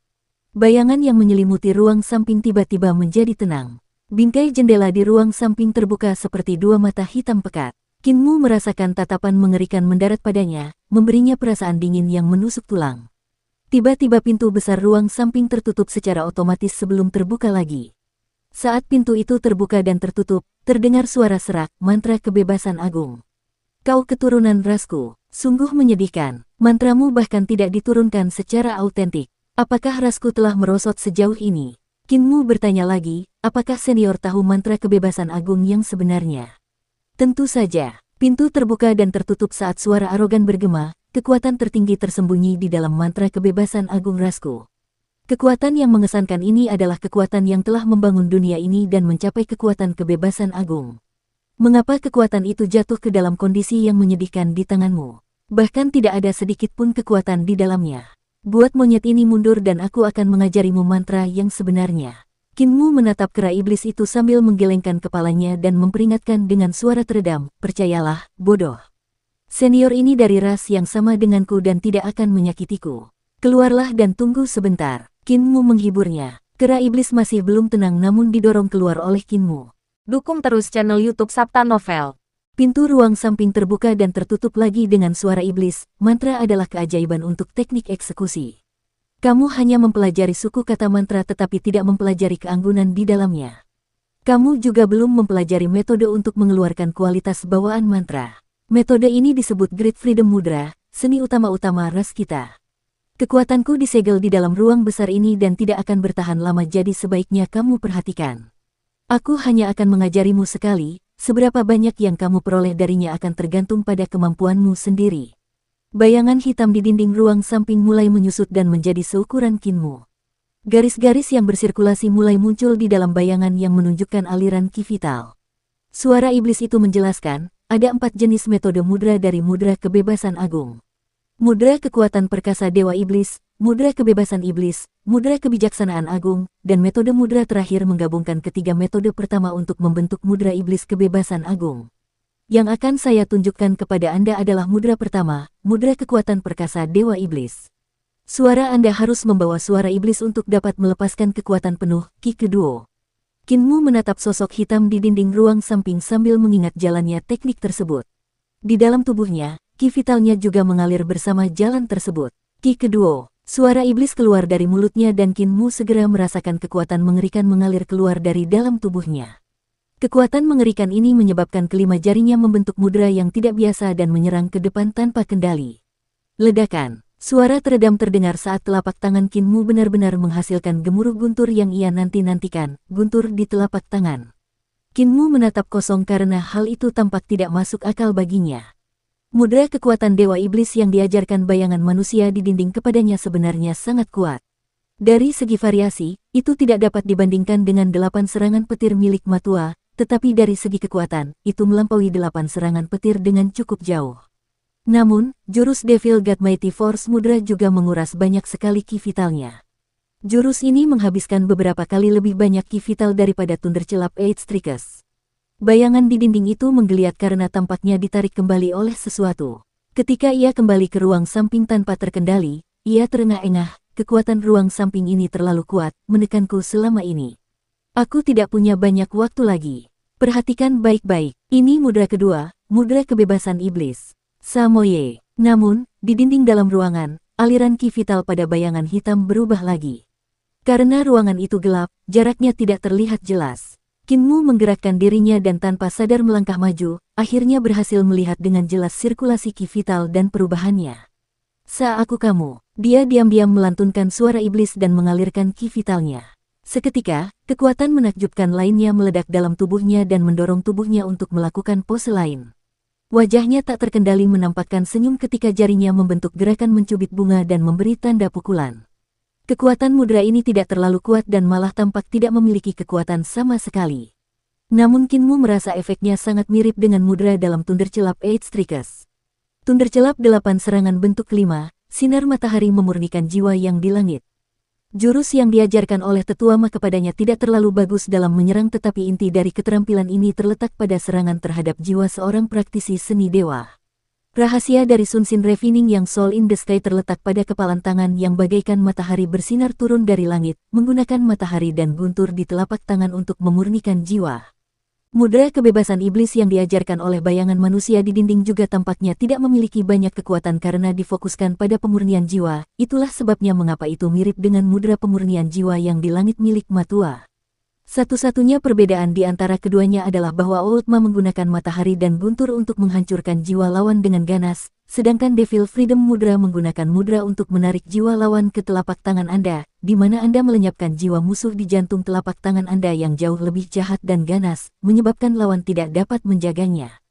Bayangan yang menyelimuti ruang samping tiba-tiba menjadi tenang. Bingkai jendela di ruang samping terbuka seperti dua mata hitam pekat. Qin Mu merasakan tatapan mengerikan mendarat padanya, memberinya perasaan dingin yang menusuk tulang. Tiba-tiba pintu besar ruang samping tertutup secara otomatis sebelum terbuka lagi. Saat pintu itu terbuka dan tertutup, terdengar suara serak, mantra kebebasan agung. "Kau keturunan rasku, sungguh menyedihkan. Mantramu bahkan tidak diturunkan secara autentik. Apakah rasku telah merosot sejauh ini?" Qin Mu bertanya lagi, apakah senior tahu mantra kebebasan agung yang sebenarnya? Tentu saja. Pintu terbuka dan tertutup saat suara arogan bergema, kekuatan tertinggi tersembunyi di dalam mantra kebebasan agung rasku. Kekuatan yang mengesankan ini adalah kekuatan yang telah membangun dunia ini dan mencapai kekuatan kebebasan agung. Mengapa kekuatan itu jatuh ke dalam kondisi yang menyedihkan di tanganmu? Bahkan tidak ada sedikit pun kekuatan di dalamnya. Buat monyet ini mundur dan aku akan mengajarimu mantra yang sebenarnya. Qin Mu menatap kera iblis itu sambil menggelengkan kepalanya dan memperingatkan dengan suara teredam, "Percayalah, bodoh. Senior ini dari ras yang sama denganku dan tidak akan menyakitiku. Keluarlah dan tunggu sebentar." Qin Mu menghiburnya. Kera iblis masih belum tenang namun didorong keluar oleh Qin Mu. Dukung terus channel YouTube Sabta Novel. Pintu ruang samping terbuka dan tertutup lagi dengan suara iblis. Mantra adalah keajaiban untuk teknik eksekusi. Kamu hanya mempelajari suku kata mantra tetapi tidak mempelajari keanggunan di dalamnya. Kamu juga belum mempelajari metode untuk mengeluarkan kualitas bawaan mantra. Metode ini disebut Great Freedom Mudra, seni utama-utama ras kita. Kekuatanku disegel di dalam ruang besar ini dan tidak akan bertahan lama jadi sebaiknya kamu perhatikan. Aku hanya akan mengajarimu sekali. Seberapa banyak yang kamu peroleh darinya akan tergantung pada kemampuanmu sendiri. Bayangan hitam di dinding ruang samping mulai menyusut dan menjadi seukuran Qin Mu. Garis-garis yang bersirkulasi mulai muncul di dalam bayangan yang menunjukkan aliran ki vital. Suara iblis itu menjelaskan, ada 4 jenis metode mudra dari mudra kebebasan agung. Mudra kekuatan perkasa Dewa Iblis, mudra kebebasan iblis, mudra kebijaksanaan agung, dan metode mudra terakhir menggabungkan ketiga metode pertama untuk membentuk mudra iblis kebebasan agung. Yang akan saya tunjukkan kepada Anda adalah mudra pertama, mudra kekuatan perkasa Dewa Iblis. Suara Anda harus membawa suara iblis untuk dapat melepaskan kekuatan penuh, Ki kedua. Qin Mu menatap sosok hitam di dinding ruang samping sambil mengingat jalannya teknik tersebut. Di dalam tubuhnya, ki vitalnya juga mengalir bersama jalan tersebut. Ki kedua. Suara iblis keluar dari mulutnya dan Qin Mu segera merasakan kekuatan mengerikan mengalir keluar dari dalam tubuhnya. Kekuatan mengerikan ini menyebabkan kelima jarinya membentuk mudra yang tidak biasa dan menyerang ke depan tanpa kendali. Ledakan. Suara teredam terdengar saat telapak tangan Qin Mu benar-benar menghasilkan gemuruh guntur yang ia nanti-nantikan, guntur di telapak tangan. Qin Mu menatap kosong karena hal itu tampak tidak masuk akal baginya. Mudra kekuatan Dewa Iblis yang diajarkan bayangan manusia di dinding kepadanya sebenarnya sangat kuat. Dari segi variasi, itu tidak dapat dibandingkan dengan 8 serangan petir milik Matua, tetapi dari segi kekuatan, itu melampaui 8 serangan petir dengan cukup jauh. Namun, jurus Devil God Mighty Force Mudra juga menguras banyak sekali ki vitalnya. Jurus ini menghabiskan beberapa kali lebih banyak ki vital daripada Thunderclap Eight Strikes. Bayangan di dinding itu menggeliat karena tampaknya ditarik kembali oleh sesuatu. Ketika ia kembali ke ruang samping tanpa terkendali, ia terengah-engah, kekuatan ruang samping ini terlalu kuat, menekanku selama ini. Aku tidak punya banyak waktu lagi. Perhatikan baik-baik, ini mudra kedua, mudra kebebasan iblis. Samoye. Namun, di dinding dalam ruangan, aliran ki vital pada bayangan hitam berubah lagi. Karena ruangan itu gelap, jaraknya tidak terlihat jelas. Qin Mu menggerakkan dirinya dan tanpa sadar melangkah maju, akhirnya berhasil melihat dengan jelas sirkulasi ki vital dan perubahannya. Sa aku kamu, dia diam-diam melantunkan suara iblis dan mengalirkan ki vitalnya. Seketika, kekuatan menakjubkan lainnya meledak dalam tubuhnya dan mendorong tubuhnya untuk melakukan pose lain. Wajahnya tak terkendali menampakkan senyum ketika jarinya membentuk gerakan mencubit bunga dan memberi tanda pukulan. Kekuatan mudra ini tidak terlalu kuat dan malah tampak tidak memiliki kekuatan sama sekali. Namun Qin Mu merasa efeknya sangat mirip dengan mudra dalam Thunderclap Eight Strikes. Thunderclap 8 serangan bentuk 5, sinar matahari memurnikan jiwa yang di langit. Jurus yang diajarkan oleh tetua Ma kepadanya tidak terlalu bagus dalam menyerang, tetapi inti dari keterampilan ini terletak pada serangan terhadap jiwa seorang praktisi seni dewa. Rahasia dari Sun Shin Refining yang Soul in the Sky terletak pada kepalan tangan yang bagaikan matahari bersinar turun dari langit, menggunakan matahari dan guntur di telapak tangan untuk memurnikan jiwa. Mudra kebebasan iblis yang diajarkan oleh bayangan manusia di dinding juga tampaknya tidak memiliki banyak kekuatan karena difokuskan pada pemurnian jiwa, itulah sebabnya mengapa itu mirip dengan mudra pemurnian jiwa yang di langit milik Matua. Satu-satunya perbedaan di antara keduanya adalah bahwa Outma menggunakan matahari dan guntur untuk menghancurkan jiwa lawan dengan ganas, sedangkan Devil Freedom Mudra menggunakan mudra untuk menarik jiwa lawan ke telapak tangan Anda, di mana Anda melenyapkan jiwa musuh di jantung telapak tangan Anda yang jauh lebih jahat dan ganas, menyebabkan lawan tidak dapat menjaganya.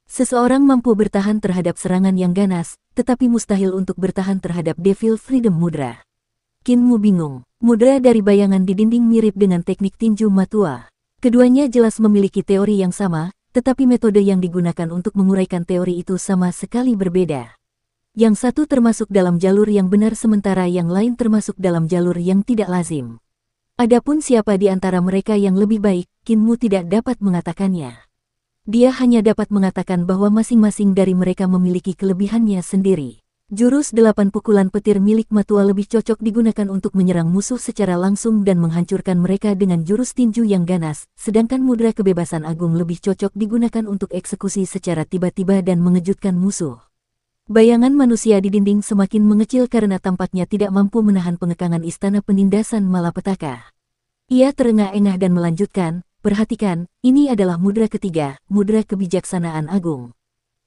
Seseorang mampu bertahan terhadap serangan yang ganas, tetapi mustahil untuk bertahan terhadap Devil Freedom Mudra. Qin Mu bingung. Mudra dari bayangan di dinding mirip dengan teknik tinju Matua. Keduanya jelas memiliki teori yang sama, tetapi metode yang digunakan untuk menguraikan teori itu sama sekali berbeda. Yang satu termasuk dalam jalur yang benar sementara yang lain termasuk dalam jalur yang tidak lazim. Adapun siapa di antara mereka yang lebih baik, Qin Mu tidak dapat mengatakannya. Dia hanya dapat mengatakan bahwa masing-masing dari mereka memiliki kelebihannya sendiri. Jurus 8 pukulan petir milik Matua lebih cocok digunakan untuk menyerang musuh secara langsung dan menghancurkan mereka dengan jurus tinju yang ganas, sedangkan mudra kebebasan agung lebih cocok digunakan untuk eksekusi secara tiba-tiba dan mengejutkan musuh. Bayangan manusia di dinding semakin mengecil karena tampaknya tidak mampu menahan pengekangan istana penindasan malapetaka. Ia terengah-engah dan melanjutkan, perhatikan, ini adalah mudra ketiga, mudra kebijaksanaan agung.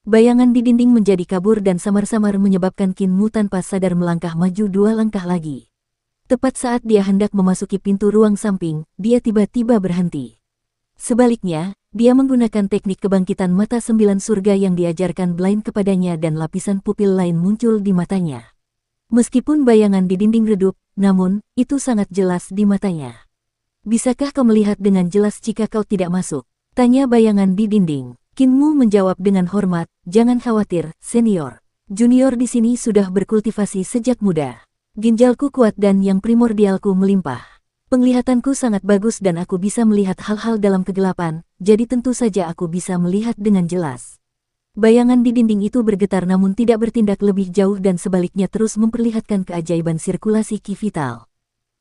Bayangan di dinding menjadi kabur dan samar-samar menyebabkan Qin Mu tanpa sadar melangkah maju 2 langkah lagi. Tepat saat dia hendak memasuki pintu ruang samping, dia tiba-tiba berhenti. Sebaliknya, dia menggunakan teknik kebangkitan mata 9 surga yang diajarkan Blind kepadanya dan lapisan pupil lain muncul di matanya. Meskipun bayangan di dinding redup, namun, itu sangat jelas di matanya. Bisakah kau melihat dengan jelas jika kau tidak masuk? Tanya bayangan di dinding. Qin Mu menjawab dengan hormat, jangan khawatir, senior. Junior di sini sudah berkultivasi sejak muda. Ginjalku kuat dan yang primordialku melimpah. Penglihatanku sangat bagus dan aku bisa melihat hal-hal dalam kegelapan, jadi tentu saja aku bisa melihat dengan jelas. Bayangan di dinding itu bergetar namun tidak bertindak lebih jauh dan sebaliknya terus memperlihatkan keajaiban sirkulasi ki vital.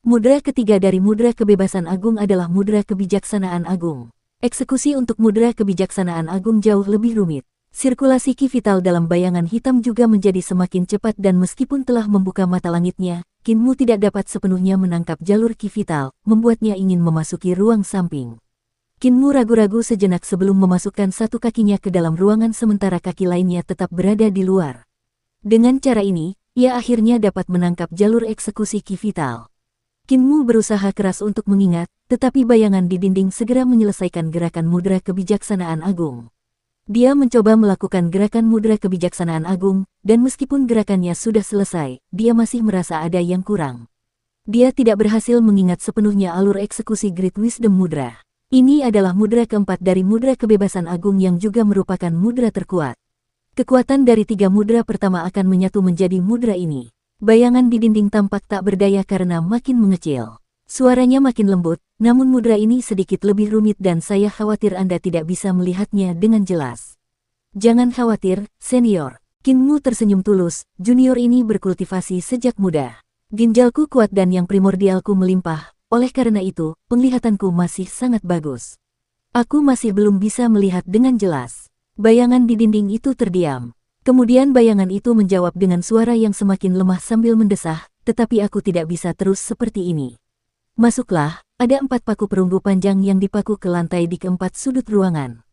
Mudra ketiga dari mudra kebebasan agung adalah mudra kebijaksanaan agung. Eksekusi untuk mudra kebijaksanaan agung jauh lebih rumit. Sirkulasi ki vital dalam bayangan hitam juga menjadi semakin cepat dan meskipun telah membuka mata langitnya, Kinmu tidak dapat sepenuhnya menangkap jalur ki vital, membuatnya ingin memasuki ruang samping. Kinmu ragu-ragu sejenak sebelum memasukkan satu kakinya ke dalam ruangan sementara kaki lainnya tetap berada di luar. Dengan cara ini, ia akhirnya dapat menangkap jalur eksekusi ki vital. Kinmu berusaha keras untuk mengingat, tetapi bayangan di dinding segera menyelesaikan gerakan mudra kebijaksanaan agung. Dia mencoba melakukan gerakan mudra kebijaksanaan agung, dan meskipun gerakannya sudah selesai, dia masih merasa ada yang kurang. Dia tidak berhasil mengingat sepenuhnya alur eksekusi Great Wisdom Mudra. Ini adalah mudra keempat dari mudra kebebasan agung yang juga merupakan mudra terkuat. Kekuatan dari tiga mudra pertama akan menyatu menjadi mudra ini. Bayangan di dinding tampak tak berdaya karena makin mengecil. Suaranya makin lembut, namun mudra ini sedikit lebih rumit dan saya khawatir Anda tidak bisa melihatnya dengan jelas. Jangan khawatir, senior. Kinmu tersenyum tulus, junior ini berkultivasi sejak muda. Ginjalku kuat dan yang primordialku melimpah, oleh karena itu, penglihatanku masih sangat bagus. Aku masih belum bisa melihat dengan jelas. Bayangan di dinding itu terdiam. Kemudian bayangan itu menjawab dengan suara yang semakin lemah sambil mendesah, tetapi aku tidak bisa terus seperti ini. Masuklah, ada 4 paku perunggu panjang yang dipaku ke lantai di keempat sudut ruangan.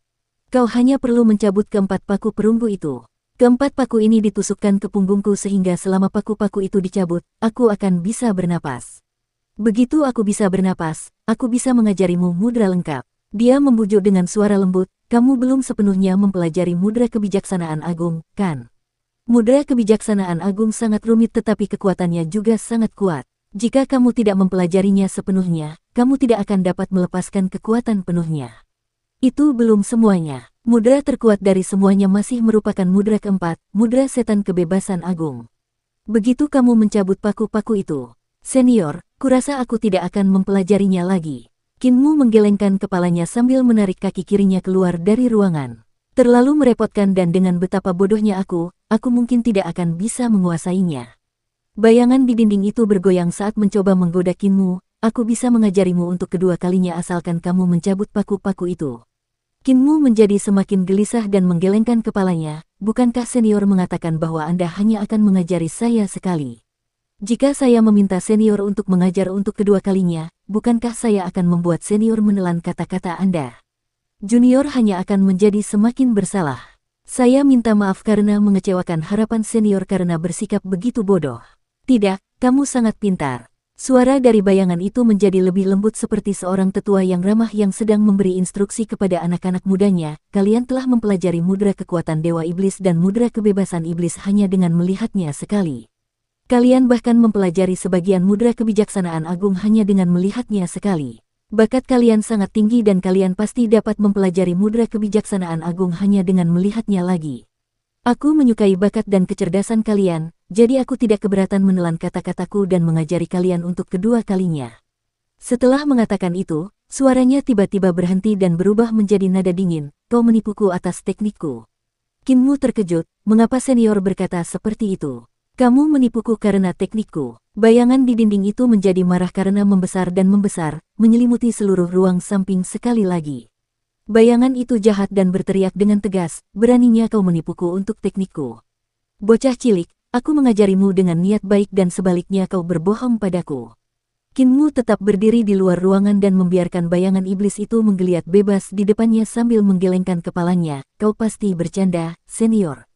Kau hanya perlu mencabut keempat paku perunggu itu. Keempat paku ini ditusukkan ke punggungku sehingga selama paku-paku itu dicabut, aku akan bisa bernapas. Begitu aku bisa bernapas, aku bisa mengajarimu mudra lengkap. Dia membujuk dengan suara lembut, kamu belum sepenuhnya mempelajari mudra kebijaksanaan agung, kan? Mudra kebijaksanaan agung sangat rumit tetapi kekuatannya juga sangat kuat. Jika kamu tidak mempelajarinya sepenuhnya, kamu tidak akan dapat melepaskan kekuatan penuhnya. Itu belum semuanya. Mudra terkuat dari semuanya masih merupakan mudra keempat, mudra setan kebebasan agung. Begitu kamu mencabut paku-paku itu, senior, kurasa aku tidak akan mempelajarinya lagi. Kinmu menggelengkan kepalanya sambil menarik kaki kirinya keluar dari ruangan. Terlalu merepotkan dan dengan betapa bodohnya aku mungkin tidak akan bisa menguasainya. Bayangan di dinding itu bergoyang saat mencoba menggoda Kinmu, aku bisa mengajarimu untuk kedua kalinya asalkan kamu mencabut paku-paku itu. Kinmu menjadi semakin gelisah dan menggelengkan kepalanya, bukankah senior mengatakan bahwa Anda hanya akan mengajari saya sekali? Jika saya meminta senior untuk mengajar untuk kedua kalinya, bukankah saya akan membuat senior menelan kata-kata Anda? Junior hanya akan menjadi semakin bersalah. Saya minta maaf karena mengecewakan harapan senior karena bersikap begitu bodoh. Tidak, kamu sangat pintar. Suara dari bayangan itu menjadi lebih lembut seperti seorang tetua yang ramah yang sedang memberi instruksi kepada anak-anak mudanya. Kalian telah mempelajari mudra kekuatan Dewa Iblis dan mudra kebebasan iblis hanya dengan melihatnya sekali. Kalian bahkan mempelajari sebagian mudra kebijaksanaan agung hanya dengan melihatnya sekali. Bakat kalian sangat tinggi dan kalian pasti dapat mempelajari mudra kebijaksanaan agung hanya dengan melihatnya lagi. Aku menyukai bakat dan kecerdasan kalian, jadi aku tidak keberatan menelan kata-kataku dan mengajari kalian untuk kedua kalinya. Setelah mengatakan itu, suaranya tiba-tiba berhenti dan berubah menjadi nada dingin, kau menipuku atas teknikku. Kinmu terkejut, mengapa senior berkata seperti itu? Kamu menipuku karena teknikku. Bayangan di dinding itu menjadi marah karena membesar dan membesar, menyelimuti seluruh ruang samping sekali lagi. Bayangan itu jahat dan berteriak dengan tegas, beraninya kau menipuku untuk teknikku. Bocah cilik, aku mengajarimu dengan niat baik dan sebaliknya kau berbohong padaku. Kinmu tetap berdiri di luar ruangan dan membiarkan bayangan iblis itu menggeliat bebas di depannya sambil menggelengkan kepalanya. Kau pasti bercanda, senior.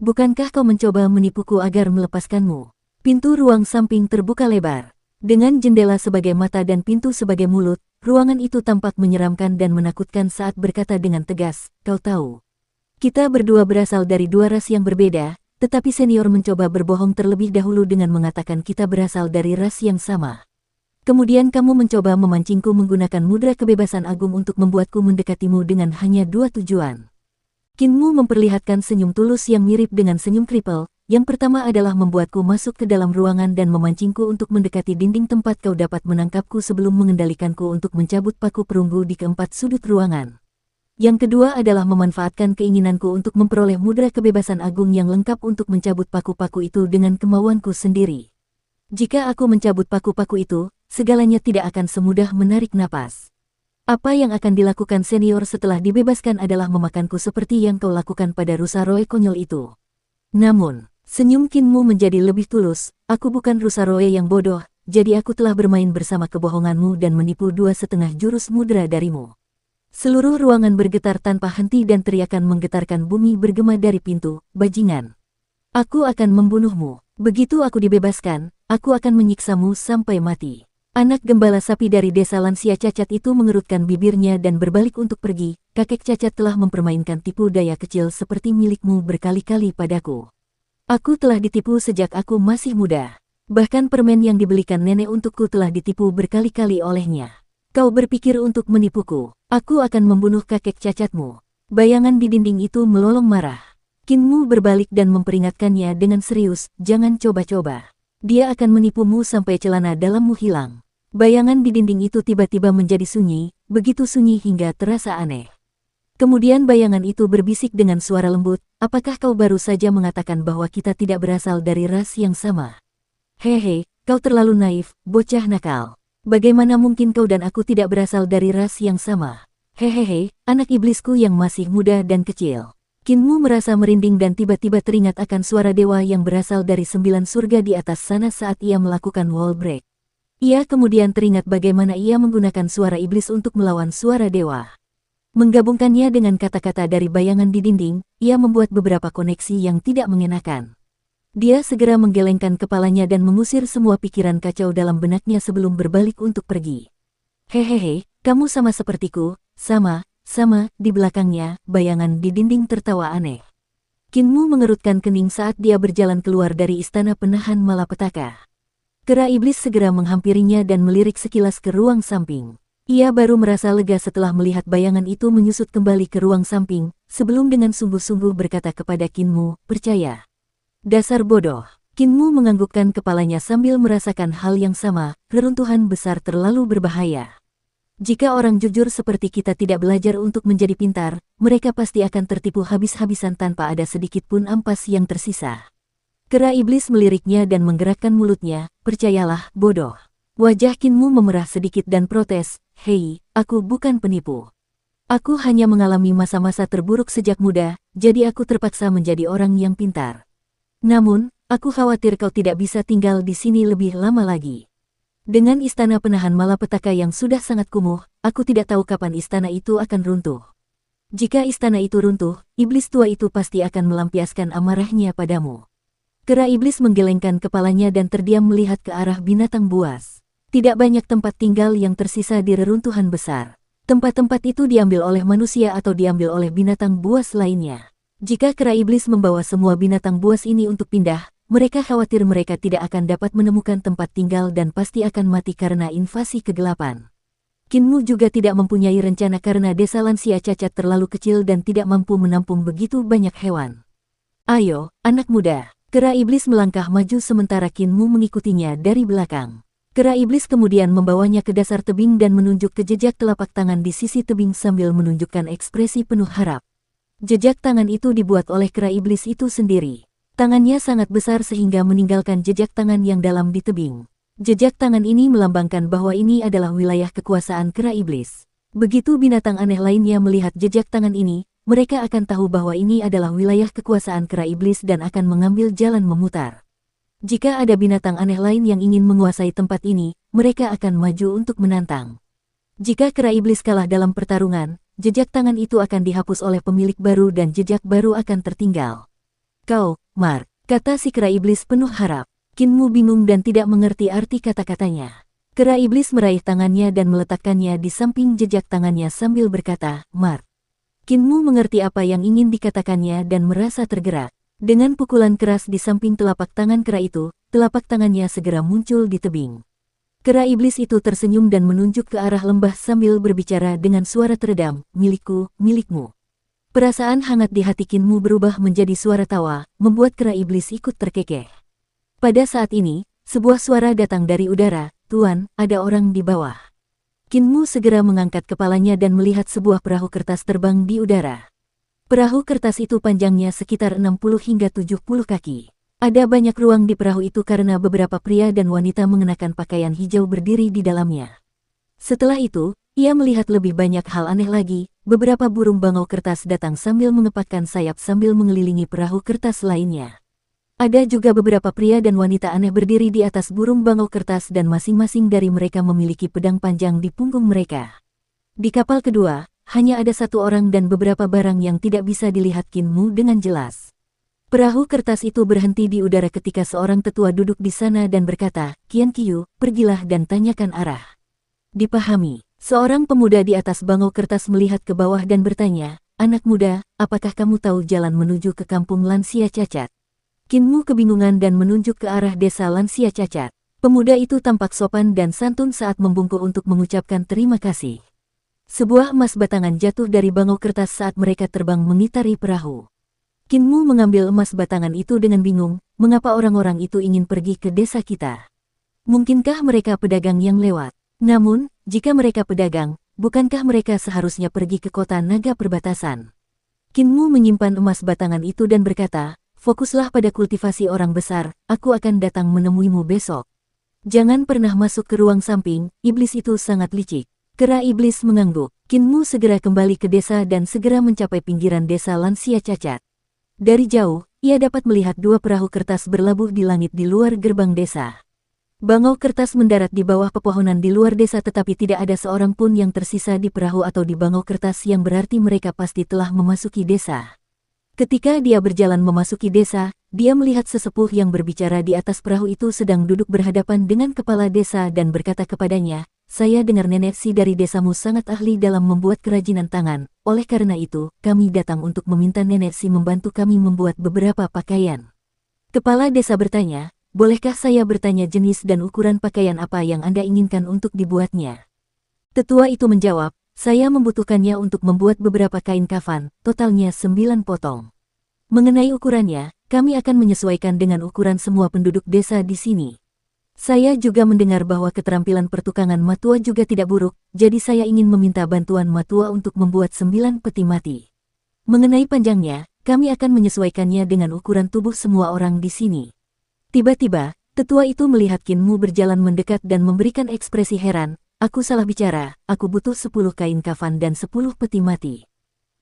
Bukankah kau mencoba menipuku agar melepaskanmu? Pintu ruang samping terbuka lebar. Dengan jendela sebagai mata dan pintu sebagai mulut, ruangan itu tampak menyeramkan dan menakutkan saat berkata dengan tegas, kau tahu. Kita berdua berasal dari dua ras yang berbeda, tetapi senior mencoba berbohong terlebih dahulu dengan mengatakan kita berasal dari ras yang sama. Kemudian kamu mencoba memancingku menggunakan mudra kebebasan agung untuk membuatku mendekatimu dengan hanya dua tujuan. Kinmu memperlihatkan senyum tulus yang mirip dengan senyum kripel, Yang pertama adalah membuatku masuk ke dalam ruangan dan memancingku untuk mendekati dinding tempat kau dapat menangkapku sebelum mengendalikanku untuk mencabut paku perunggu di keempat sudut ruangan. Yang kedua adalah memanfaatkan keinginanku untuk memperoleh mudra kebebasan agung yang lengkap untuk mencabut paku-paku itu dengan kemauanku sendiri. Jika aku mencabut paku-paku itu, segalanya tidak akan semudah menarik napas. Apa yang akan dilakukan senior setelah dibebaskan adalah memakanku seperti yang kau lakukan pada rusa Roe konyol itu. Namun, senyum Kinmu menjadi lebih tulus. Aku bukan rusa Roe yang bodoh, jadi aku telah bermain bersama kebohonganmu dan menipu 2,5 jurus mudra darimu. Seluruh ruangan bergetar tanpa henti dan teriakan menggetarkan bumi bergema dari pintu. Bajingan. Aku akan membunuhmu. Begitu aku dibebaskan, aku akan menyiksamu sampai mati. Anak gembala sapi dari desa lansia cacat itu mengerutkan bibirnya dan berbalik untuk pergi. Kakek cacat telah mempermainkan tipu daya kecil seperti milikmu berkali-kali padaku. Aku telah ditipu sejak aku masih muda. Bahkan permen yang dibelikan nenek untukku telah ditipu berkali-kali olehnya. Kau berpikir untuk menipuku. Aku akan membunuh kakek cacatmu. Bayangan di dinding itu melolong marah. Kinmu berbalik dan memperingatkannya dengan serius, jangan coba-coba. Dia akan menipumu sampai celana dalammu hilang. Bayangan di dinding itu tiba-tiba menjadi sunyi, begitu sunyi hingga terasa aneh. Kemudian bayangan itu berbisik dengan suara lembut, apakah kau baru saja mengatakan bahwa kita tidak berasal dari ras yang sama? Hehe, kau terlalu naif, bocah nakal. Bagaimana mungkin kau dan aku tidak berasal dari ras yang sama? Hehehe, anak iblisku yang masih muda dan kecil. Kinmu merasa merinding dan tiba-tiba teringat akan suara dewa yang berasal dari 9 surga di atas sana saat ia melakukan wall break. Ia kemudian teringat bagaimana ia menggunakan suara iblis untuk melawan suara dewa. Menggabungkannya dengan kata-kata dari bayangan di dinding, ia membuat beberapa koneksi yang tidak mengenakan. Dia segera menggelengkan kepalanya dan mengusir semua pikiran kacau dalam benaknya sebelum berbalik untuk pergi. Hehehe, kamu sama sepertiku, sama, di belakangnya, bayangan di dinding tertawa aneh. Kinmu mengerutkan kening saat dia berjalan keluar dari istana penahan malapetaka. Kera iblis segera menghampirinya dan melirik sekilas ke ruang samping. Ia baru merasa lega setelah melihat bayangan itu menyusut kembali ke ruang samping, sebelum dengan sungguh-sungguh berkata kepada Kinmu, percaya. Dasar bodoh. Kinmu menganggukkan kepalanya sambil merasakan hal yang sama, reruntuhan besar terlalu berbahaya. Jika orang jujur seperti kita tidak belajar untuk menjadi pintar, mereka pasti akan tertipu habis-habisan tanpa ada sedikit pun ampas yang tersisa. Kera iblis meliriknya dan menggerakkan mulutnya, percayalah, bodoh. Wajah Kinmu memerah sedikit dan protes, hei, aku bukan penipu. Aku hanya mengalami masa-masa terburuk sejak muda, jadi aku terpaksa menjadi orang yang pintar. Namun, aku khawatir kau tidak bisa tinggal di sini lebih lama lagi. Dengan istana penahan malapetaka yang sudah sangat kumuh, aku tidak tahu kapan istana itu akan runtuh. Jika istana itu runtuh, iblis tua itu pasti akan melampiaskan amarahnya padamu. Kera iblis menggelengkan kepalanya dan terdiam melihat ke arah binatang buas. Tidak banyak tempat tinggal yang tersisa di reruntuhan besar. Tempat-tempat itu diambil oleh manusia atau diambil oleh binatang buas lainnya. Jika kera iblis membawa semua binatang buas ini untuk pindah, mereka khawatir mereka tidak akan dapat menemukan tempat tinggal dan pasti akan mati karena invasi kegelapan. Kinmu juga tidak mempunyai rencana karena desa lansia cacat terlalu kecil dan tidak mampu menampung begitu banyak hewan. Ayo, anak muda. Kera iblis melangkah maju sementara Kinmu mengikutinya dari belakang. Kera iblis kemudian membawanya ke dasar tebing dan menunjuk ke jejak telapak tangan di sisi tebing sambil menunjukkan ekspresi penuh harap. Jejak tangan itu dibuat oleh kera iblis itu sendiri. Tangannya sangat besar sehingga meninggalkan jejak tangan yang dalam di tebing. Jejak tangan ini melambangkan bahwa ini adalah wilayah kekuasaan kera iblis. Begitu binatang aneh lainnya melihat jejak tangan ini, mereka akan tahu bahwa ini adalah wilayah kekuasaan kera iblis dan akan mengambil jalan memutar. Jika ada binatang aneh lain yang ingin menguasai tempat ini, mereka akan maju untuk menantang. Jika kera iblis kalah dalam pertarungan, jejak tangan itu akan dihapus oleh pemilik baru dan jejak baru akan tertinggal. Kau, Mark, kata si kera iblis penuh harap. Kinmu bingung dan tidak mengerti arti kata-katanya. Kera iblis meraih tangannya dan meletakkannya di samping jejak tangannya sambil berkata, Mark. Kinmu mengerti apa yang ingin dikatakannya dan merasa tergerak. Dengan pukulan keras di samping telapak tangan kera itu, telapak tangannya segera muncul di tebing. Kera iblis itu tersenyum dan menunjuk ke arah lembah sambil berbicara dengan suara teredam, milikku, milikmu. Perasaan hangat di hati Qin Mu berubah menjadi suara tawa, membuat kera iblis ikut terkekeh. Pada saat ini, sebuah suara datang dari udara, "Tuan, ada orang di bawah." Qin Mu segera mengangkat kepalanya dan melihat sebuah perahu kertas terbang di udara. Perahu kertas itu panjangnya sekitar 60 hingga 70 kaki. Ada banyak ruang di perahu itu karena beberapa pria dan wanita mengenakan pakaian hijau berdiri di dalamnya. Setelah itu, ia melihat lebih banyak hal aneh lagi. Beberapa burung bangau kertas datang sambil mengepakkan sayap sambil mengelilingi perahu kertas lainnya. Ada juga beberapa pria dan wanita aneh berdiri di atas burung bangau kertas dan masing-masing dari mereka memiliki pedang panjang di punggung mereka. Di kapal kedua, hanya ada satu orang dan beberapa barang yang tidak bisa dilihat Qin Mu dengan jelas. Perahu kertas itu berhenti di udara ketika seorang tetua duduk di sana dan berkata, "Qian Qiu, pergilah dan tanyakan arah." Dipahami, seorang pemuda di atas bangau kertas melihat ke bawah dan bertanya, "Anak muda, apakah kamu tahu jalan menuju ke kampung lansia cacat?" Qin Mu kebingungan dan menunjuk ke arah desa lansia cacat. Pemuda itu tampak sopan dan santun saat membungkuk untuk mengucapkan terima kasih. Sebuah emas batangan jatuh dari bangau kertas saat mereka terbang mengitari perahu. Qin Mu mengambil emas batangan itu dengan bingung, mengapa orang-orang itu ingin pergi ke desa kita? Mungkinkah mereka pedagang yang lewat? Namun, jika mereka pedagang, bukankah mereka seharusnya pergi ke kota naga perbatasan? Qin Mu menyimpan emas batangan itu dan berkata, "Fokuslah pada kultivasi orang besar, aku akan datang menemuimu besok. Jangan pernah masuk ke ruang samping, iblis itu sangat licik." Kera iblis mengangguk. Qin Mu segera kembali ke desa dan segera mencapai pinggiran desa lansia cacat. Dari jauh, ia dapat melihat dua perahu kertas berlabuh di langit di luar gerbang desa. Bangau kertas mendarat di bawah pepohonan di luar desa tetapi tidak ada seorang pun yang tersisa di perahu atau di bangau kertas yang berarti mereka pasti telah memasuki desa. Ketika dia berjalan memasuki desa, dia melihat sesepuh yang berbicara di atas perahu itu sedang duduk berhadapan dengan kepala desa dan berkata kepadanya, "Saya dengar nenek si dari desamu sangat ahli dalam membuat kerajinan tangan. Oleh karena itu, kami datang untuk meminta nenek si membantu kami membuat beberapa pakaian." Kepala desa bertanya, "Bolehkah saya bertanya jenis dan ukuran pakaian apa yang Anda inginkan untuk dibuatnya?" Tetua itu menjawab, "Saya membutuhkannya untuk membuat beberapa kain kafan, totalnya 9 potong. Mengenai ukurannya, kami akan menyesuaikan dengan ukuran semua penduduk desa di sini. Saya juga mendengar bahwa keterampilan pertukangan matua juga tidak buruk, jadi saya ingin meminta bantuan matua untuk membuat 9 peti mati. Mengenai panjangnya, kami akan menyesuaikannya dengan ukuran tubuh semua orang di sini." Tiba-tiba, tetua itu melihat Qin Mu berjalan mendekat dan memberikan ekspresi heran, "Aku salah bicara, aku butuh 10 kain kafan dan 10 peti mati.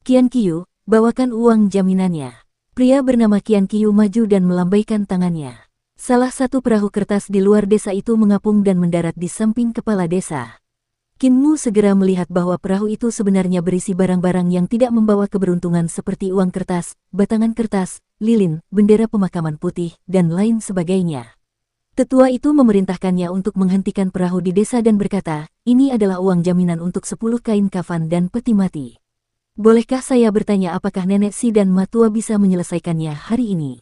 Qian Qiu, bawakan uang jaminannya." Pria bernama Qian Qiu maju dan melambaikan tangannya. Salah satu perahu kertas di luar desa itu mengapung dan mendarat di samping kepala desa. Qin Mu segera melihat bahwa perahu itu sebenarnya berisi barang-barang yang tidak membawa keberuntungan seperti uang kertas, batangan kertas, lilin, bendera pemakaman putih, dan lain sebagainya. Tetua itu memerintahkannya untuk menghentikan perahu di desa dan berkata, "Ini adalah uang jaminan untuk 10 kain kafan dan peti mati. Bolehkah saya bertanya apakah nenek si dan matua bisa menyelesaikannya hari ini?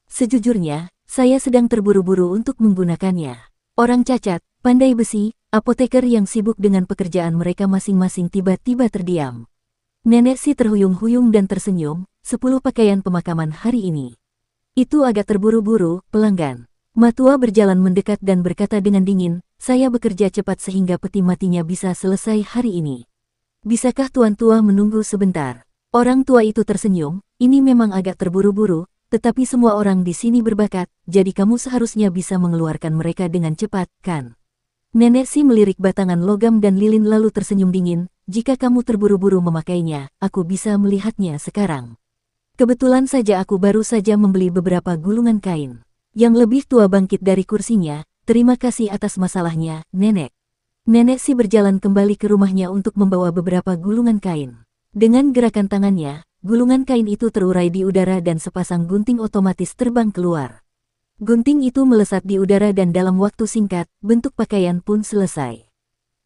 Sejujurnya, saya sedang terburu-buru untuk menggunakannya." Orang cacat, pandai besi, apoteker yang sibuk dengan pekerjaan mereka masing-masing tiba-tiba terdiam. Nenek si terhuyung-huyung dan tersenyum, 10 pakaian pemakaman hari ini. Itu agak terburu-buru, pelanggan. Matua berjalan mendekat dan berkata dengan dingin, "Saya bekerja cepat sehingga peti matinya bisa selesai hari ini. Bisakah tuan tua menunggu sebentar?" Orang tua itu tersenyum, "Ini memang agak terburu-buru, tetapi semua orang di sini berbakat, jadi kamu seharusnya bisa mengeluarkan mereka dengan cepat, kan?" Nenek si melirik batangan logam dan lilin lalu tersenyum dingin, "Jika kamu terburu-buru memakainya, aku bisa melihatnya sekarang. Kebetulan saja aku baru saja membeli beberapa gulungan kain." Yang lebih tua bangkit dari kursinya, "Terima kasih atas masalahnya, Nenek." Nenek si berjalan kembali ke rumahnya untuk membawa beberapa gulungan kain. Dengan gerakan tangannya, gulungan kain itu terurai di udara dan sepasang gunting otomatis terbang keluar. Gunting itu melesat di udara dan dalam waktu singkat, bentuk pakaian pun selesai.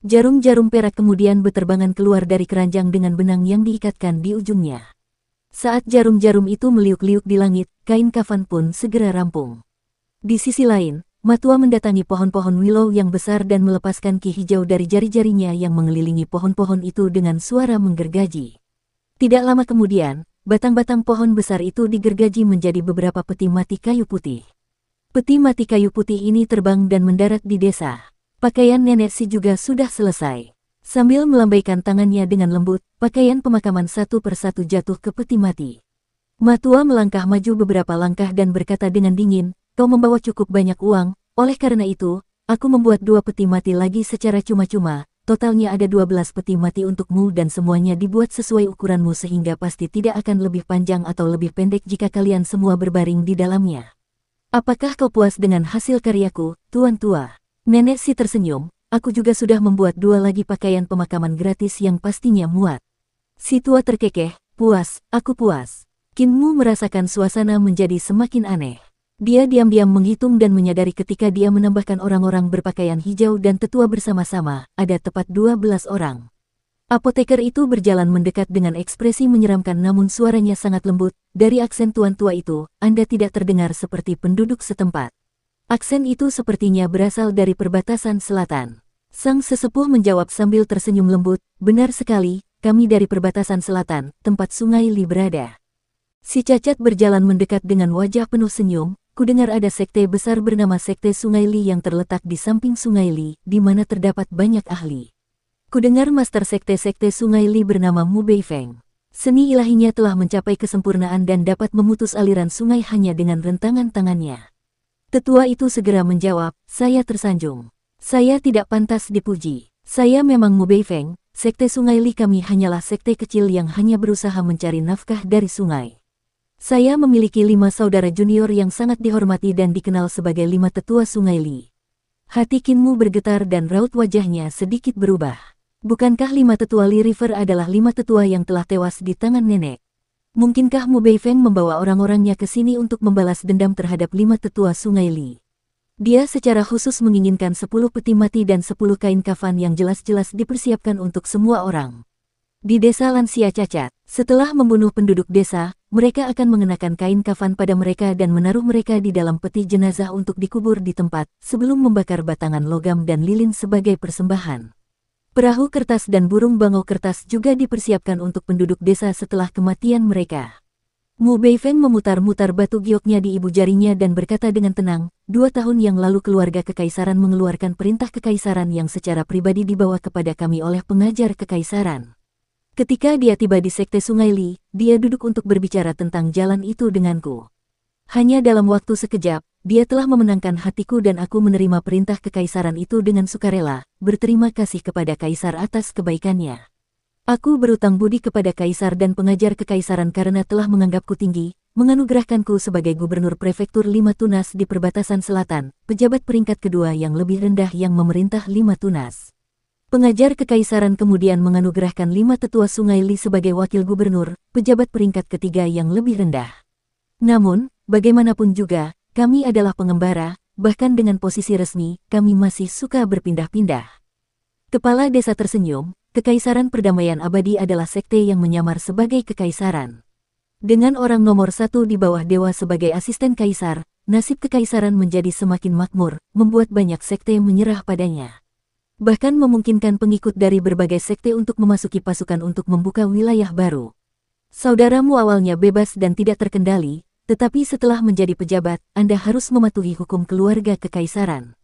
Jarum-jarum perak kemudian beterbangan keluar dari keranjang dengan benang yang diikatkan di ujungnya. Saat jarum-jarum itu meliuk-liuk di langit, kain kafan pun segera rampung. Di sisi lain, Matua mendatangi pohon-pohon willow yang besar dan melepaskan ki hijau dari jari-jarinya yang mengelilingi pohon-pohon itu dengan suara menggergaji. Tidak lama kemudian, batang-batang pohon besar itu digergaji menjadi beberapa peti mati kayu putih. Peti mati kayu putih ini terbang dan mendarat di desa. Pakaian nenek si juga sudah selesai. Sambil melambaikan tangannya dengan lembut, pakaian pemakaman satu persatu jatuh ke peti mati. Matua melangkah maju beberapa langkah dan berkata dengan dingin, "Kau membawa cukup banyak uang, oleh karena itu, aku membuat 2 peti mati lagi secara cuma-cuma. Totalnya ada 12 peti mati untukmu dan semuanya dibuat sesuai ukuranmu sehingga pasti tidak akan lebih panjang atau lebih pendek jika kalian semua berbaring di dalamnya. Apakah kau puas dengan hasil karyaku, Tuan Tua?" Nenek si tersenyum, "Aku juga sudah membuat 2 lagi pakaian pemakaman gratis yang pastinya muat." Si tua terkekeh, "Puas, aku puas." Kinmu merasakan suasana menjadi semakin aneh. Dia diam-diam menghitung dan menyadari ketika dia menambahkan orang-orang berpakaian hijau dan tetua bersama-sama, ada tepat 12 orang. Apoteker itu berjalan mendekat dengan ekspresi menyeramkan namun suaranya sangat lembut. "Dari aksen tuan tua itu, Anda tidak terdengar seperti penduduk setempat." Aksen itu sepertinya berasal dari perbatasan selatan. Sang sesepuh menjawab sambil tersenyum lembut, "Benar sekali, kami dari perbatasan selatan, tempat Sungai Li berada." Si cacat berjalan mendekat dengan wajah penuh senyum. "Kudengar ada sekte besar bernama Sekte Sungai Li yang terletak di samping Sungai Li, di mana terdapat banyak ahli. Kudengar master sekte-sekte Sungai Li bernama Mu Beifeng. Seni ilahinya telah mencapai kesempurnaan dan dapat memutus aliran sungai hanya dengan rentangan tangannya." Tetua itu segera menjawab, "Saya tersanjung. Saya tidak pantas dipuji. Saya memang Mu Beifeng, sekte Sungai Li kami hanyalah sekte kecil yang hanya berusaha mencari nafkah dari sungai. Saya memiliki 5 saudara junior yang sangat dihormati dan dikenal sebagai 5 tetua Sungai Li." Hati Kinmu bergetar dan raut wajahnya sedikit berubah. Bukankah 5 tetua Li River adalah 5 tetua yang telah tewas di tangan nenek? Mungkinkah Mu Beifeng membawa orang-orangnya ke sini untuk membalas dendam terhadap 5 tetua Sungai Li? Dia secara khusus menginginkan 10 peti mati dan 10 kain kafan yang jelas-jelas dipersiapkan untuk semua orang. Di desa lansia cacat, setelah membunuh penduduk desa, mereka akan mengenakan kain kafan pada mereka dan menaruh mereka di dalam peti jenazah untuk dikubur di tempat, sebelum membakar batangan logam dan lilin sebagai persembahan. Perahu kertas dan burung bangau kertas juga dipersiapkan untuk penduduk desa setelah kematian mereka. Mu Beifeng memutar-mutar batu gioknya di ibu jarinya dan berkata dengan tenang, 2 tahun yang lalu keluarga kekaisaran mengeluarkan perintah kekaisaran yang secara pribadi dibawa kepada kami oleh pengajar kekaisaran. Ketika dia tiba di Sekte Sungai Li, dia duduk untuk berbicara tentang jalan itu denganku. Hanya dalam waktu sekejap, dia telah memenangkan hatiku dan aku menerima perintah kekaisaran itu dengan sukarela, berterima kasih kepada kaisar atas kebaikannya. Aku berutang budi kepada kaisar dan pengajar kekaisaran karena telah menganggapku tinggi, menganugerahkanku sebagai gubernur prefektur 5 tunas di perbatasan selatan, pejabat peringkat kedua yang lebih rendah yang memerintah 5 tunas. Pengajar kekaisaran kemudian menganugerahkan 5 tetua Sungai Li sebagai wakil gubernur, pejabat peringkat ketiga yang lebih rendah. Namun, bagaimanapun juga, kami adalah pengembara, bahkan dengan posisi resmi, kami masih suka berpindah-pindah. Kepala desa tersenyum, Kekaisaran Perdamaian Abadi adalah sekte yang menyamar sebagai kekaisaran. Dengan orang nomor 1 di bawah dewa sebagai asisten kaisar, nasib kekaisaran menjadi semakin makmur, membuat banyak sekte menyerah padanya. Bahkan memungkinkan pengikut dari berbagai sekte untuk memasuki pasukan untuk membuka wilayah baru. Saudaramu awalnya bebas dan tidak terkendali, tetapi setelah menjadi pejabat, Anda harus mematuhi hukum keluarga kekaisaran.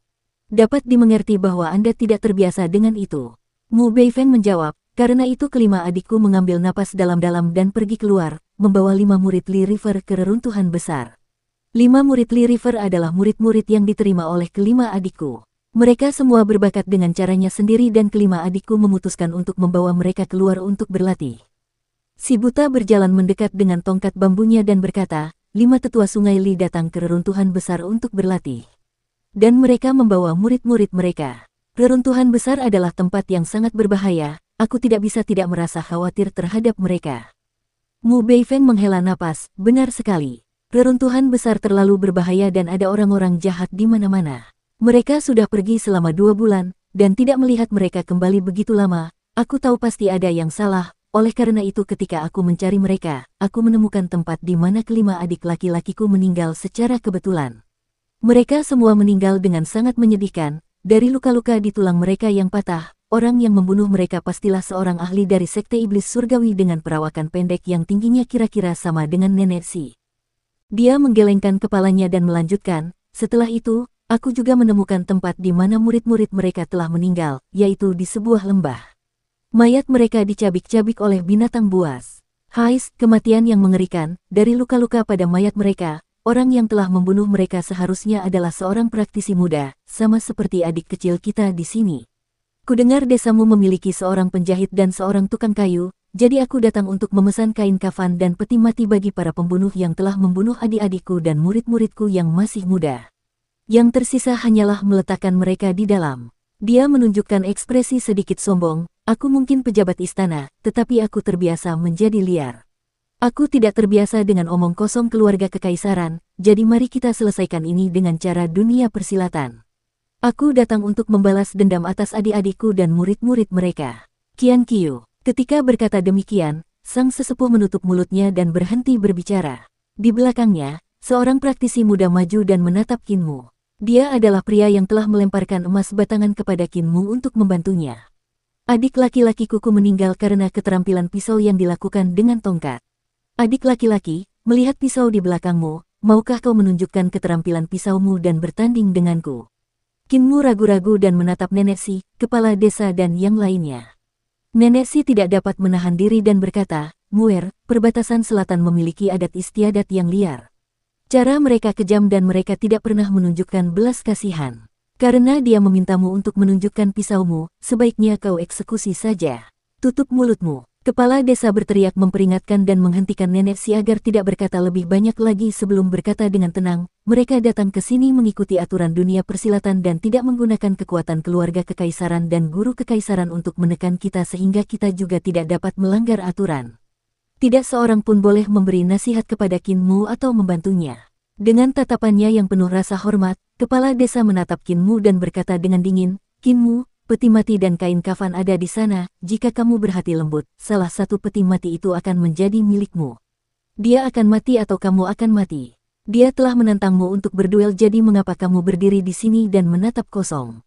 Dapat dimengerti bahwa Anda tidak terbiasa dengan itu. Mu Beifeng menjawab, karena itu kelima adikku mengambil napas dalam-dalam dan pergi keluar, membawa 5 murid Li River ke reruntuhan besar. 5 murid Li River adalah murid-murid yang diterima oleh kelima adikku. Mereka semua berbakat dengan caranya sendiri dan kelima adikku memutuskan untuk membawa mereka keluar untuk berlatih. Si buta berjalan mendekat dengan tongkat bambunya dan berkata, 5 tetua Sungai Li datang ke reruntuhan besar untuk berlatih. Dan mereka membawa murid-murid mereka. Reruntuhan besar adalah tempat yang sangat berbahaya, aku tidak bisa tidak merasa khawatir terhadap mereka. Mu Beifeng menghela napas, benar sekali. Reruntuhan besar terlalu berbahaya dan ada orang-orang jahat di mana-mana. Mereka sudah pergi selama 2 bulan, dan tidak melihat mereka kembali begitu lama. Aku tahu pasti ada yang salah. Oleh karena itu ketika aku mencari mereka, aku menemukan tempat di mana kelima adik laki-lakiku meninggal secara kebetulan. Mereka semua meninggal dengan sangat menyedihkan, dari luka-luka di tulang mereka yang patah, orang yang membunuh mereka pastilah seorang ahli dari Sekte Iblis Surgawi dengan perawakan pendek yang tingginya kira-kira sama dengan Nenek Si. Dia menggelengkan kepalanya dan melanjutkan, setelah itu, aku juga menemukan tempat di mana murid-murid mereka telah meninggal, yaitu di sebuah lembah. Mayat mereka dicabik-cabik oleh binatang buas. Hais, kematian yang mengerikan, dari luka-luka pada mayat mereka. Orang yang telah membunuh mereka seharusnya adalah seorang praktisi muda, sama seperti adik kecil kita di sini. Kudengar desamu memiliki seorang penjahit dan seorang tukang kayu, jadi aku datang untuk memesan kain kafan dan peti mati bagi para pembunuh yang telah membunuh adik-adikku dan murid-muridku yang masih muda. Yang tersisa hanyalah meletakkan mereka di dalam. Dia menunjukkan ekspresi sedikit sombong, aku mungkin pejabat istana, tetapi aku terbiasa menjadi liar. Aku tidak terbiasa dengan omong kosong keluarga kekaisaran, jadi mari kita selesaikan ini dengan cara dunia persilatan. Aku datang untuk membalas dendam atas adik-adikku dan murid-murid mereka. Qian Qiu. Ketika berkata demikian, sang sesepuh menutup mulutnya dan berhenti berbicara. Di belakangnya, seorang praktisi muda maju dan menatap Qin Mu. Dia adalah pria yang telah melemparkan emas batangan kepada Qin Mu untuk membantunya. Adik laki-laki kuku meninggal karena keterampilan pisau yang dilakukan dengan tongkat. Adik laki-laki, melihat pisau di belakangmu, maukah kau menunjukkan keterampilan pisaumu dan bertanding denganku? Qin Mu ragu-ragu dan menatap Nenek Si, kepala desa dan yang lainnya. Nenek Si tidak dapat menahan diri dan berkata, Muer, perbatasan selatan memiliki adat istiadat yang liar. Cara mereka kejam dan mereka tidak pernah menunjukkan belas kasihan. Karena dia memintamu untuk menunjukkan pisaumu, sebaiknya kau eksekusi saja. Tutup mulutmu. Kepala desa berteriak memperingatkan dan menghentikan Nenek Si agar tidak berkata lebih banyak lagi sebelum berkata dengan tenang, mereka datang ke sini mengikuti aturan dunia persilatan dan tidak menggunakan kekuatan keluarga kekaisaran dan guru kekaisaran untuk menekan kita sehingga kita juga tidak dapat melanggar aturan. Tidak seorang pun boleh memberi nasihat kepada Qin Mu atau membantunya. Dengan tatapannya yang penuh rasa hormat, kepala desa menatap Qin Mu dan berkata dengan dingin, Qin Mu, peti mati dan kain kafan ada di sana, jika kamu berhati lembut, salah satu peti mati itu akan menjadi milikmu. Dia akan mati atau kamu akan mati. Dia telah menantangmu untuk berduel jadi mengapa kamu berdiri di sini dan menatap kosong?